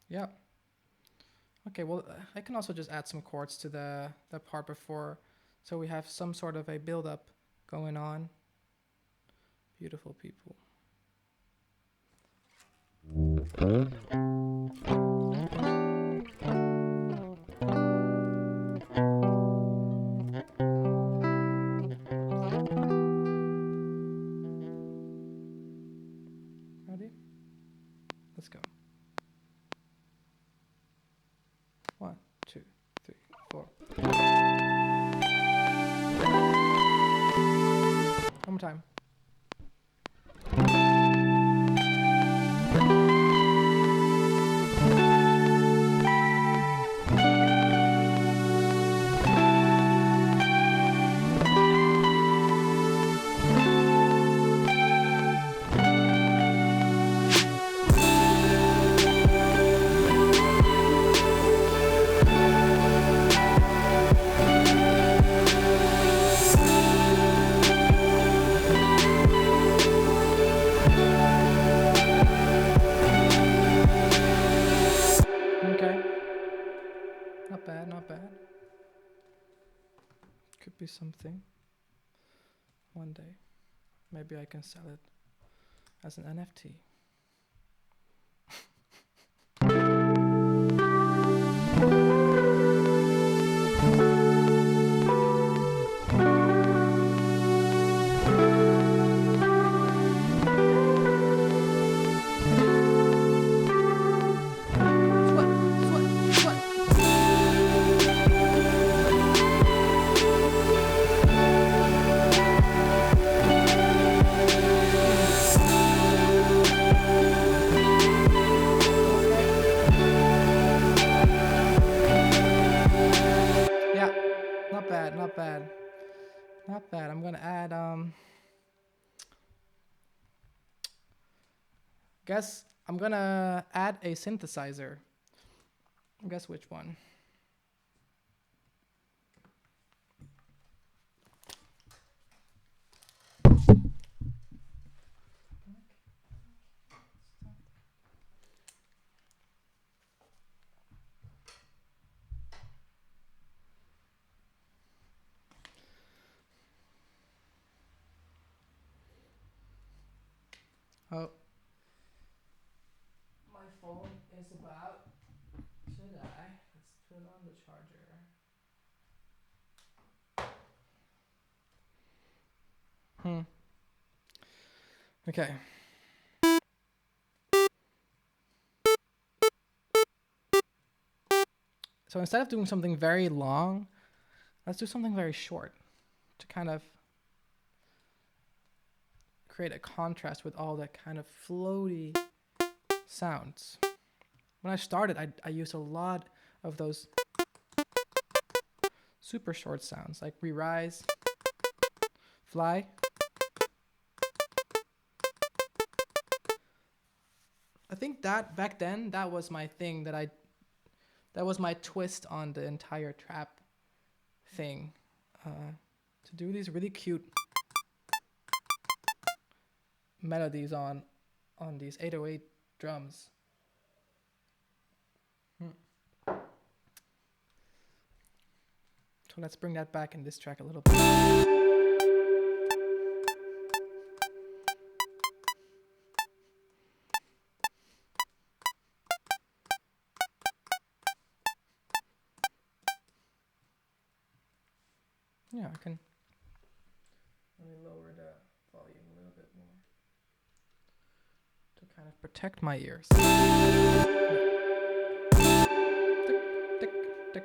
Yeah. Okay, well, I can also just add some chords to the part before, so we have some sort of a build-up going on. Beautiful people. Ready? Let's go. 1, 2, 3, 4. One more time. something one day. Maybe I can sell it as an NFT. Not bad. I'm gonna add guess I'm gonna add a synthesizer. Guess which one? Oh, my phone is about to die. Let's put it on the charger. Okay. So instead of doing something very long, let's do something very short to kind of create a contrast with all that kind of floaty sounds. When I started, I used a lot of those super short sounds like re-rise, fly. I think that back then, that was my thing that was my twist on the entire trap thing. To do these really cute melodies on these 808 drums. So let's bring that back in this track a little bit. Yeah, I can. Let me lower the volume a little bit more to kind of protect my ears. Tick, tick, tick.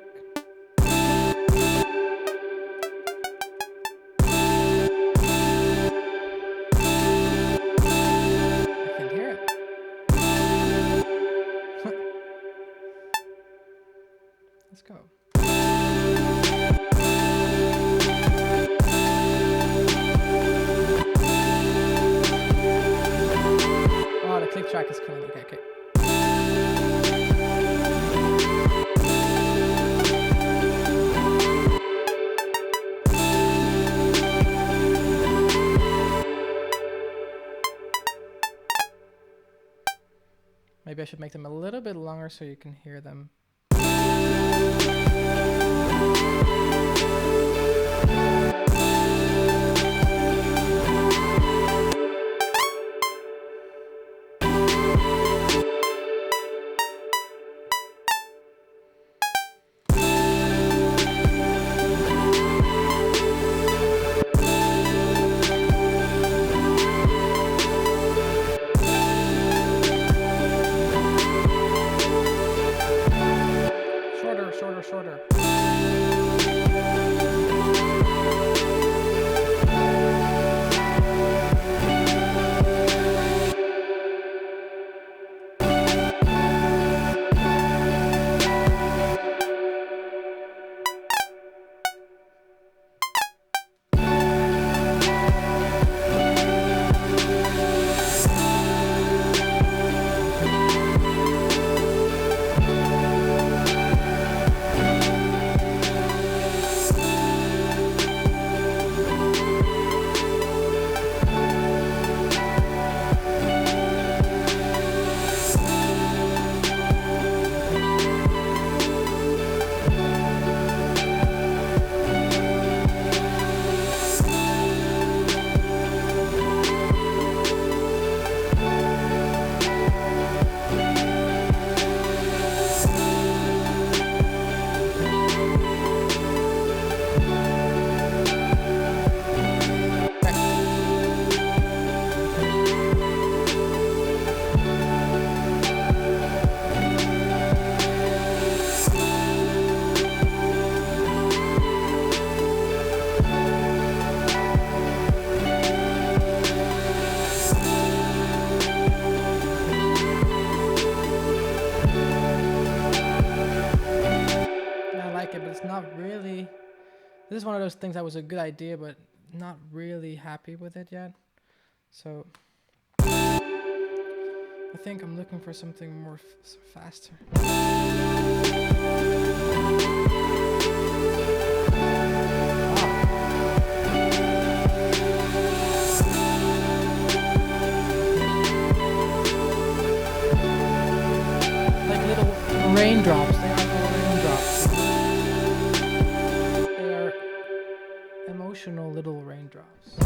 I can't hear it. Let's go. Oh, the click track is killing me. Okay. Maybe I should make them a little bit longer so you can hear them. Shorter. This is one of those things that was a good idea, but not really happy with it yet. So I think I'm looking for something more faster. Like little raindrops. They are little raindrops. They are emotional little raindrops.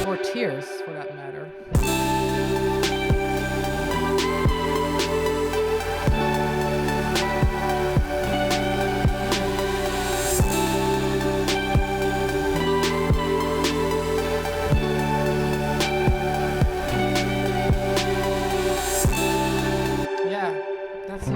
Or tears, for that matter. Yeah, that's it.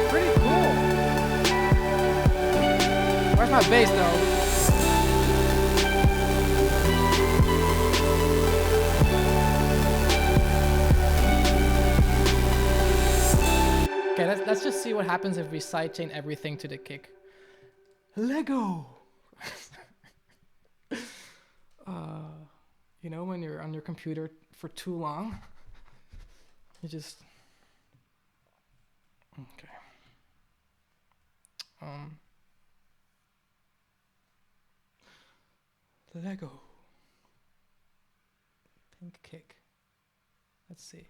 Pretty cool. Where's my bass though? Okay, let's just see what happens if we sidechain everything to the kick. Lego. You know, when you're on your computer for too long, you just okay. Lego. Pink kick. Let's see.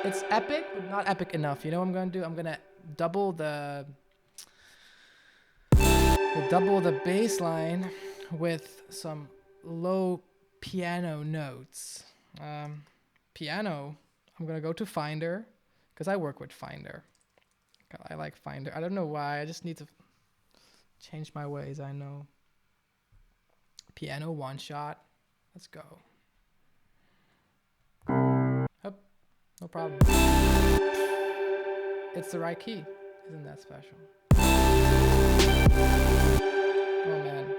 It's epic, but not epic enough. You know what I'm gonna do? I'm gonna double the bass line with some low piano notes. Piano, I'm gonna go to Finder, because I work with Finder. I like Finder. I don't know why, I just need to change my ways, I know. Piano one shot. Let's go. Up. No problem. It's the right key. Isn't that special? Oh man.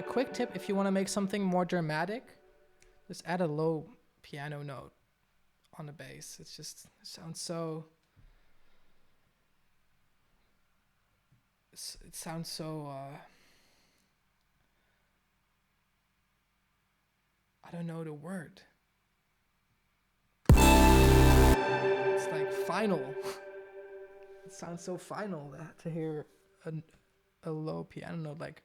Quick tip, if you want to make something more dramatic, just add a low piano note on the bass. It sounds so I don't know the word. It's like final. It sounds so final to hear a low piano note like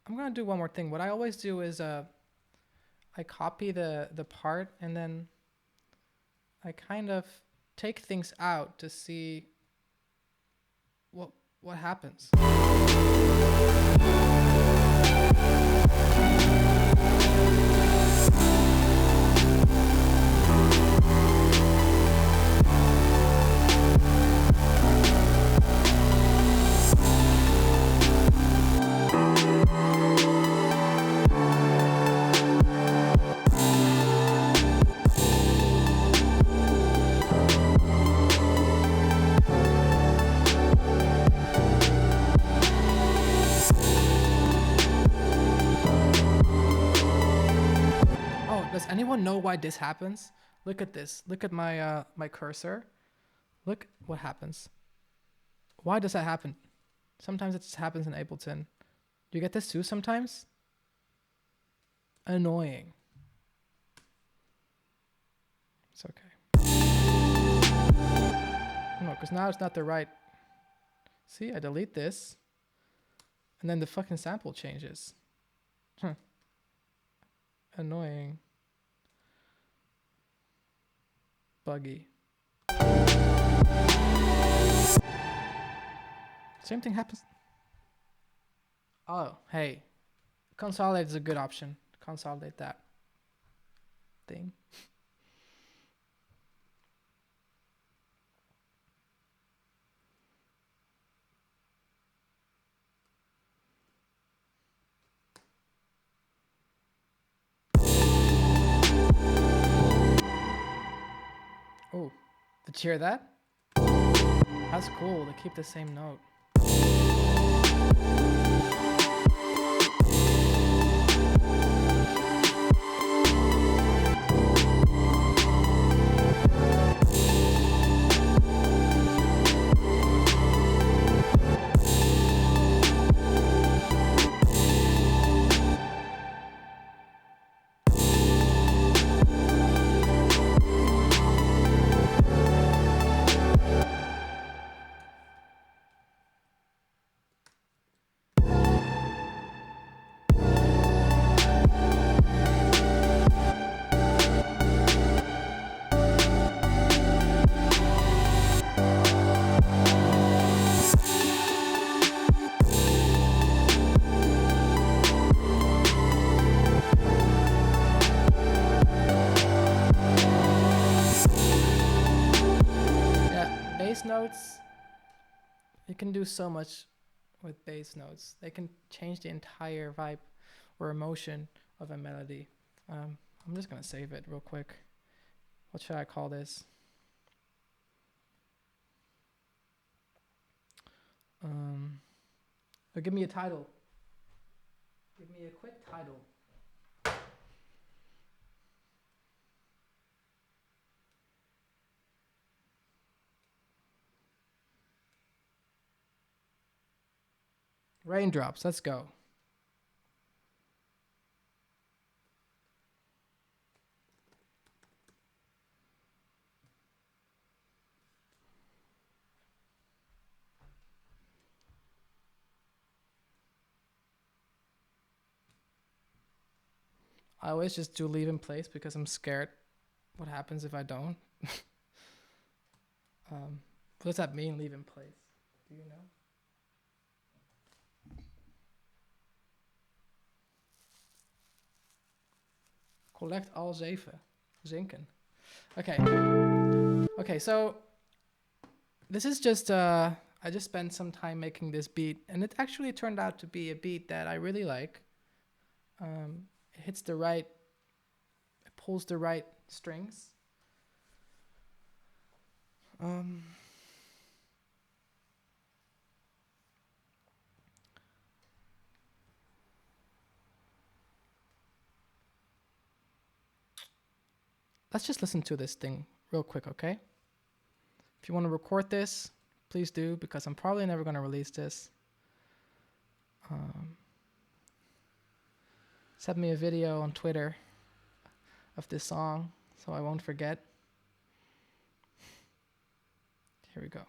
I'm gonna do one more thing. What I always do is I copy the part and then I kind of take things out to see what happens. Does anyone know why this happens? Look at this. Look at my my cursor. Look what happens. Why does that happen? Sometimes it just happens in Ableton. Do you get this too sometimes? Annoying. It's okay. No, because now it's not the right. See, I delete this. And then the fucking sample changes. Huh. Annoying. Buggy. Same thing happens. Oh, hey. Consolidate is a good option. Consolidate that thing. Oh, did you hear that? That's cool. They keep the same note. Notes, you can do so much with bass notes. They can change the entire vibe or emotion of a melody. I'm just gonna save it real quick. What should I call this? Give me a title. Give me a quick title. Raindrops, let's go. I always just do leave in place because I'm scared what happens if I don't. What does that mean, leave in place? Do you know? Collect all zeven. Zinken. Okay. Okay, so this is just, I just spent some time making this beat, and it actually turned out to be a beat that I really like. It hits the right, it pulls the right strings. Let's just listen to this thing real quick, okay? If you want to record this, please do, because I'm probably never going to release this. Send me a video on Twitter of this song so I won't forget. Here we go.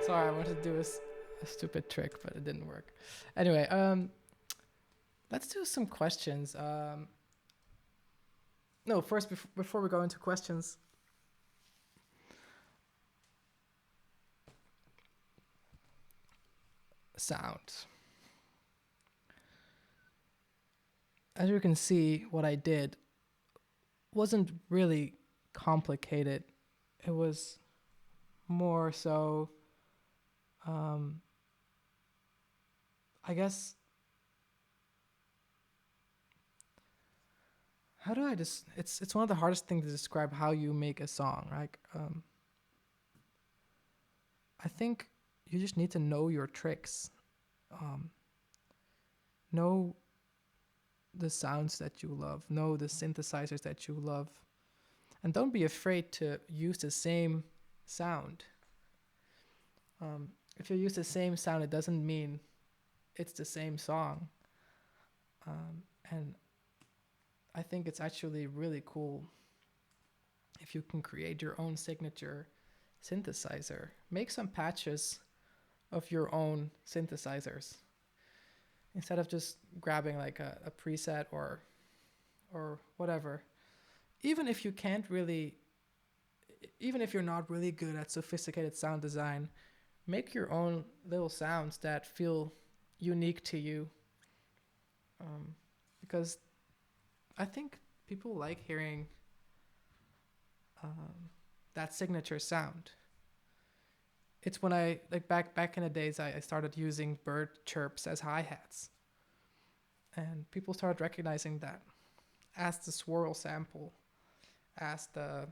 Sorry, I wanted to do a stupid trick, but it didn't work. Anyway, let's do some questions. No, first before we go into questions, sound. As you can see, what I did wasn't really complicated. It was more so, um, I guess, how do I just? It's one of the hardest things to describe how you make a song. Like, I think you just need to know your tricks, um, know the sounds that you love, know the synthesizers that you love, and don't be afraid to use the same sound. If you use the same sound, it doesn't mean it's the same song. And I think it's actually really cool if you can create your own signature synthesizer. Make some patches of your own synthesizers instead of just grabbing like a preset or whatever. Even if you can't really, even if you're not really good at sophisticated sound design, make your own little sounds that feel unique to you. Because I think people like hearing that signature sound. It's when I like back in the days I started using bird chirps as hi-hats, and people started recognizing that as the swirl sample, as the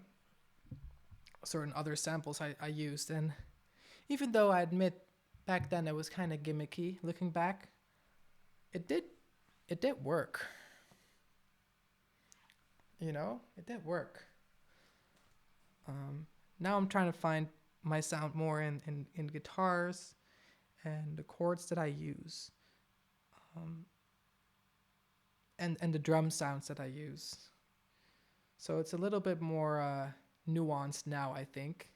certain other samples I used. And even though I admit back then it was kind of gimmicky, looking back, it did work. You know, it did work. Now I'm trying to find my sound more in guitars and the chords that I use, and the drum sounds that I use. So it's a little bit more nuanced now, I think,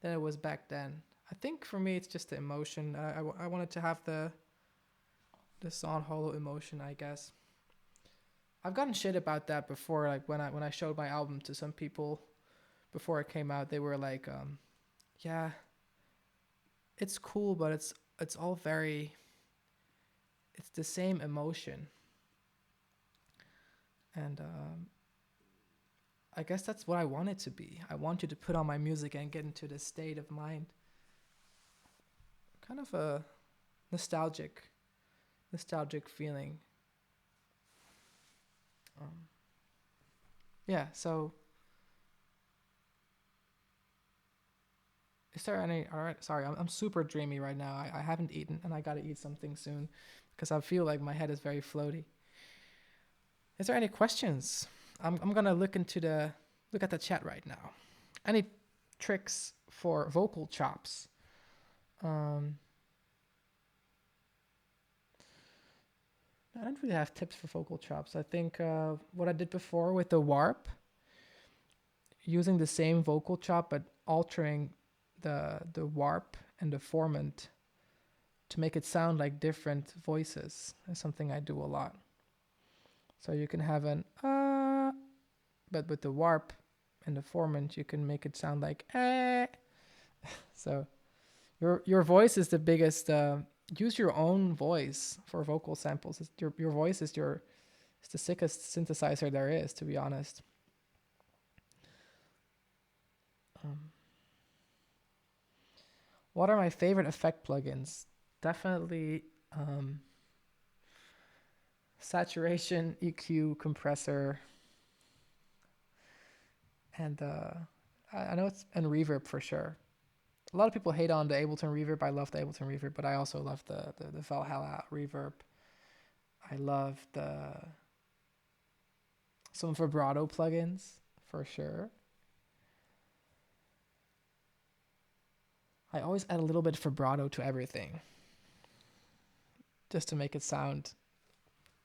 than it was back then. I think for me it's just the emotion. I wanted to have the song Holo emotion, I guess. I've gotten shit about that before. Like when I showed my album to some people before it came out, they were like, "Yeah, it's cool, but it's all very, it's the same emotion." And I guess that's what I want it to be. I want you to put on my music and get into this state of mind, kind of a nostalgic feeling. Yeah. So, is there any? All right. Sorry, I'm super dreamy right now. I haven't eaten, and I gotta eat something soon, because I feel like my head is very floaty. Is there any questions? I'm gonna look at the chat right now. Any tricks for vocal chops? I don't really have tips for vocal chops. I think what I did before with the warp, using the same vocal chop but altering the warp and the formant to make it sound like different voices is something I do a lot. So you can have an but with the warp and the formant, you can make it sound like eh. So your voice is the biggest. Use your own voice for vocal samples. Your voice is the sickest synthesizer there is, to be honest. What are my favorite effect plugins? Definitely saturation, EQ, compressor, and I know it's and reverb for sure. A lot of people hate on the Ableton reverb. I love the Ableton reverb, but I also love the Valhalla reverb. I love some vibrato plugins for sure. I always add a little bit of vibrato to everything, just to make it sound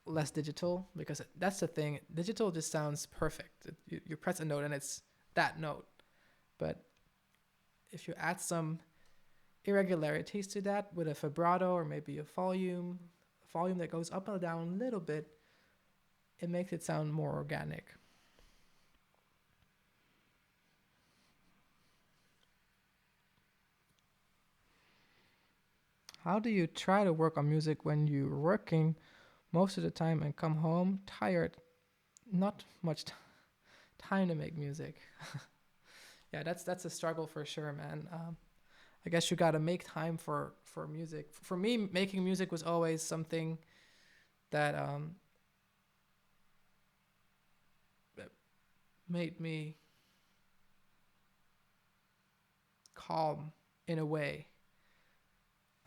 less digital, because that's the thing. Digital just sounds perfect. You press a note and it's that note. But if you add some irregularities to that with a vibrato or maybe a volume that goes up and down a little bit, it makes it sound more organic. How do you try to work on music when you're working most of the time and come home tired? Not much time to make music. Yeah, that's a struggle for sure, man. I guess you gotta make time for music. For me, making music was always something that that made me calm in a way.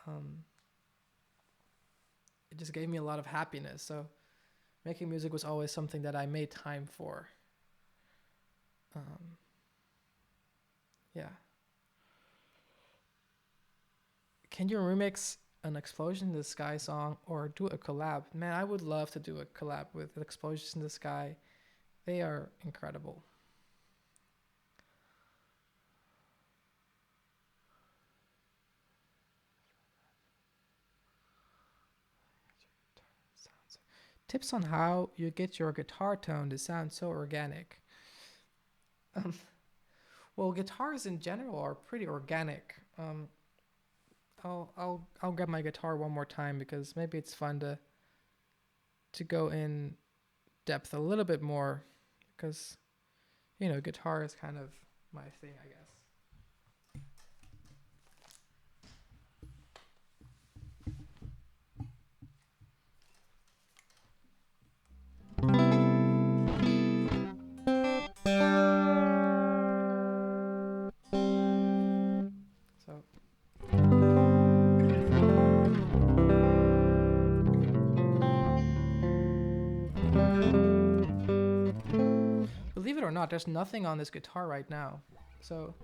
Um, it just gave me a lot of happiness. So making music was always something that I made time for. Um, yeah. Can you remix an Explosion in the Sky song or do a collab? Man, I would love to do a collab with Explosions in the Sky. They are incredible. Tips on how you get your guitar tone to sound so organic. Um, well, guitars in general are pretty organic. I'll grab my guitar one more time because maybe it's fun to go in depth a little bit more because guitar is kind of my thing, I guess. So believe it or not, there's nothing on this guitar right now. So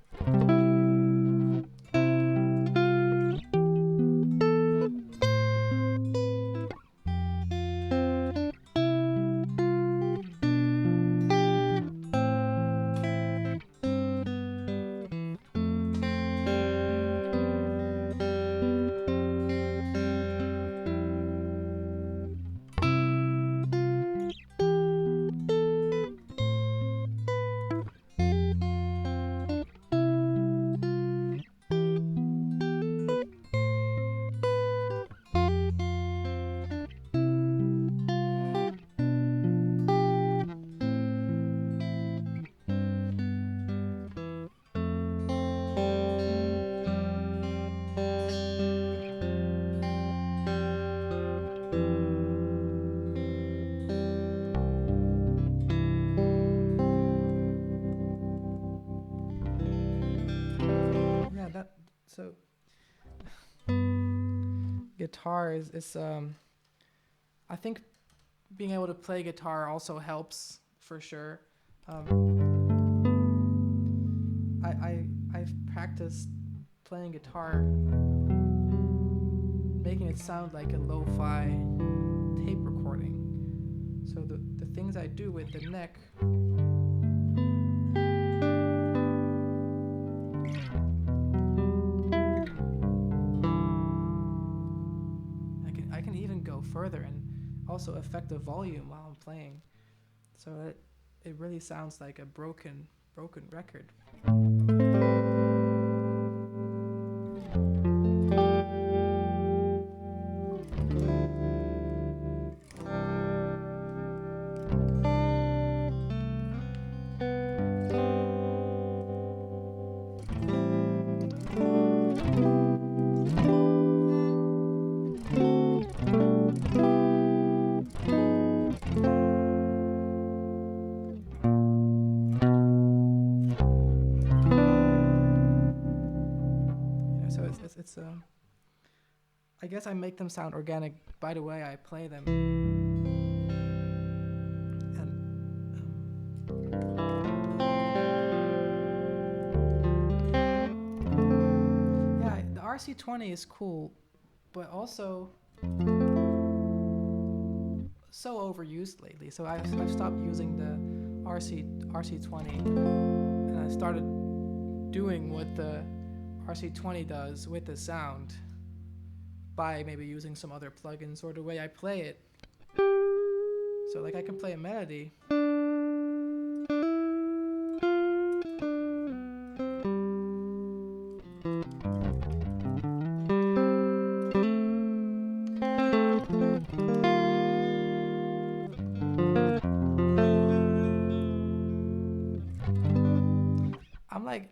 yeah, that so guitar is I think being able to play guitar also helps for sure. I've practiced playing guitar, making it sound like a lo-fi tape recording. So the things I do with the neck. I can even go further and also affect the volume while I'm playing. So it really sounds like a broken record. So it's I guess I make them sound organic by the way I play them. And yeah, the RC20 is cool, but also so overused lately. So I've stopped using the RC20 and I started doing what the RC20 does with the sound by maybe using some other plugins or the way I play it. So like I can play a melody.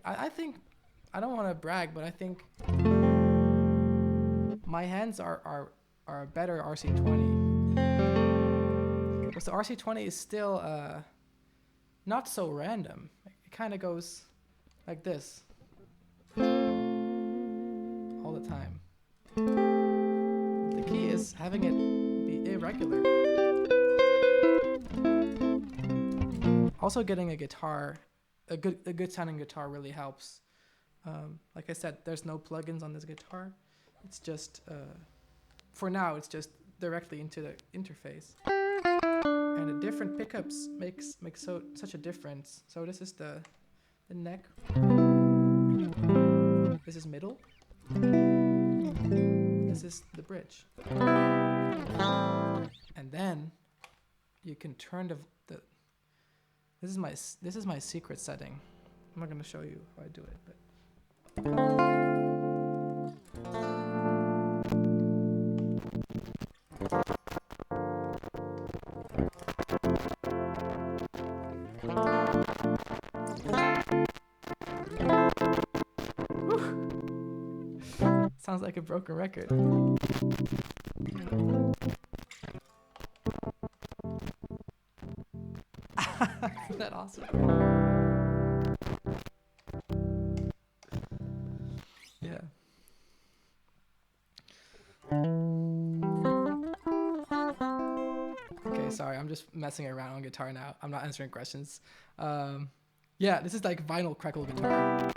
I think, I don't want to brag, but I think my hands are a better RC20. Because the RC20 is still not so random. It kind of goes like this all the time. The key is having it be irregular. Also, getting a guitar, a good sounding guitar really helps. Like I said, there's no plugins on this guitar. It's just, for now, it's just directly into the interface. And the different pickups makes such a difference. So this is the neck. This is middle. This is the bridge. And then you can turn the this is my secret setting. I'm not gonna show you how I do it, but sounds like a broken record. Isn't that awesome? Yeah. Okay, sorry, I'm just messing around on guitar now. I'm not answering questions. Yeah, this is like vinyl crackle guitar.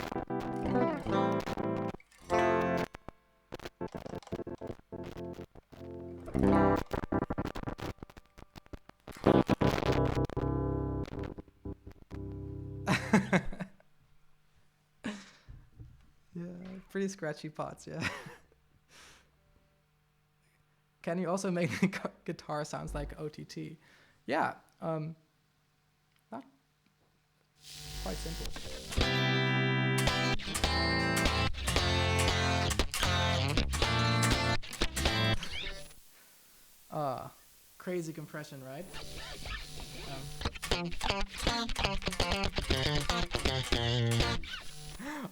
Yeah, pretty scratchy pots, yeah. Can you also make the guitar sounds like OTT? Yeah, not quite simple. Crazy compression, right?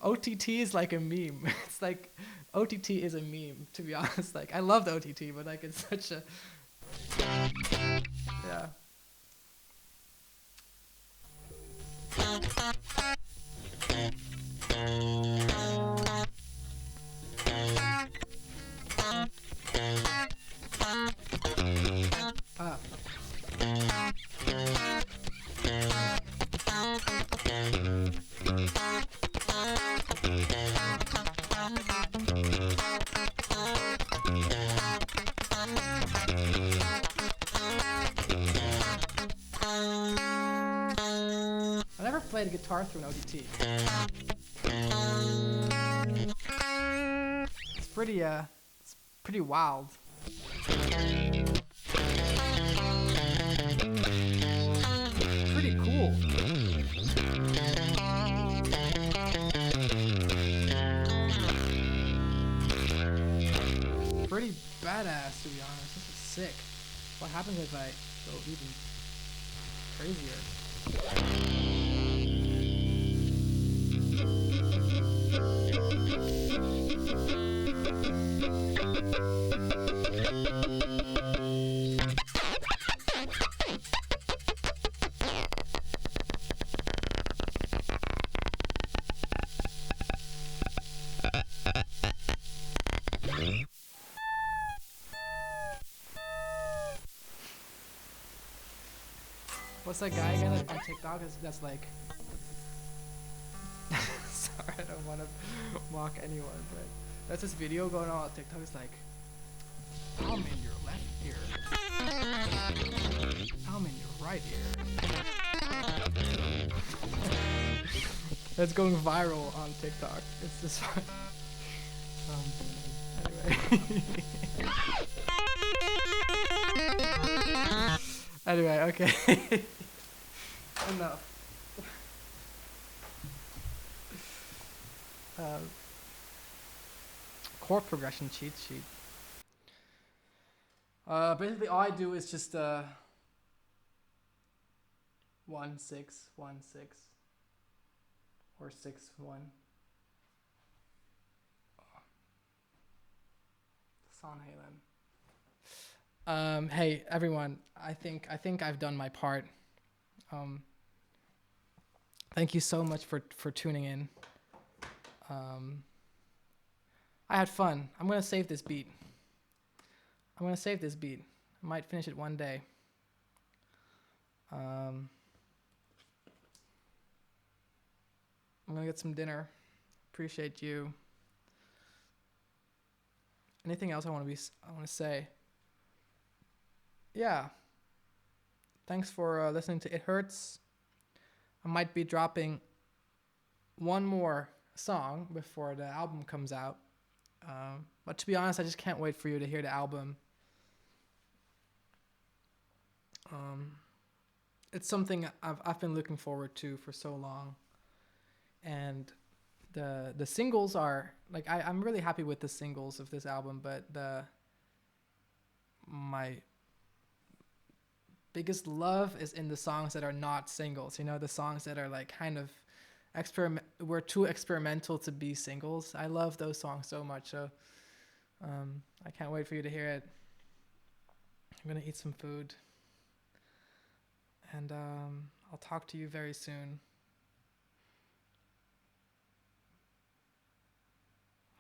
OTT is like a meme. It's like OTT is a meme, to be honest. Like I love the OTT, but like it's such a yeah. Ah. I never played a guitar through an OTT. It's pretty wild. Pretty cool. Pretty badass, to be honest. This is sick. What happens if I go even crazier? What's that guy again on TikTok that's like sorry, I don't want to mock anyone, but that's this video going on TikTok. It's like, I'm in your left ear, I'm in your right ear. That's going viral on TikTok. It's just anyway. Anyway, okay. Enough. Chord progression cheat sheet. Basically all I do is just 1 6 1 6, or 6-1. Son Halen. Hey everyone, I think I've done my part. Thank you so much for tuning in. I had fun. I'm gonna save this beat. I might finish it one day. I'm gonna get some dinner. Appreciate you. Anything else I want to say? Yeah. Thanks for listening to It Hurts. I might be dropping one more song before the album comes out. But to be honest, I just can't wait for you to hear the album. It's something I've been looking forward to for so long, and the singles are like I'm really happy with the singles of this album, but my biggest love is in the songs that are not singles. You know, the songs that are like kind of we're too experimental to be singles. I love those songs so much. So I can't wait for you to hear it. I'm gonna eat some food, and I'll talk to you very soon.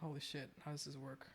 Holy shit, how does this work?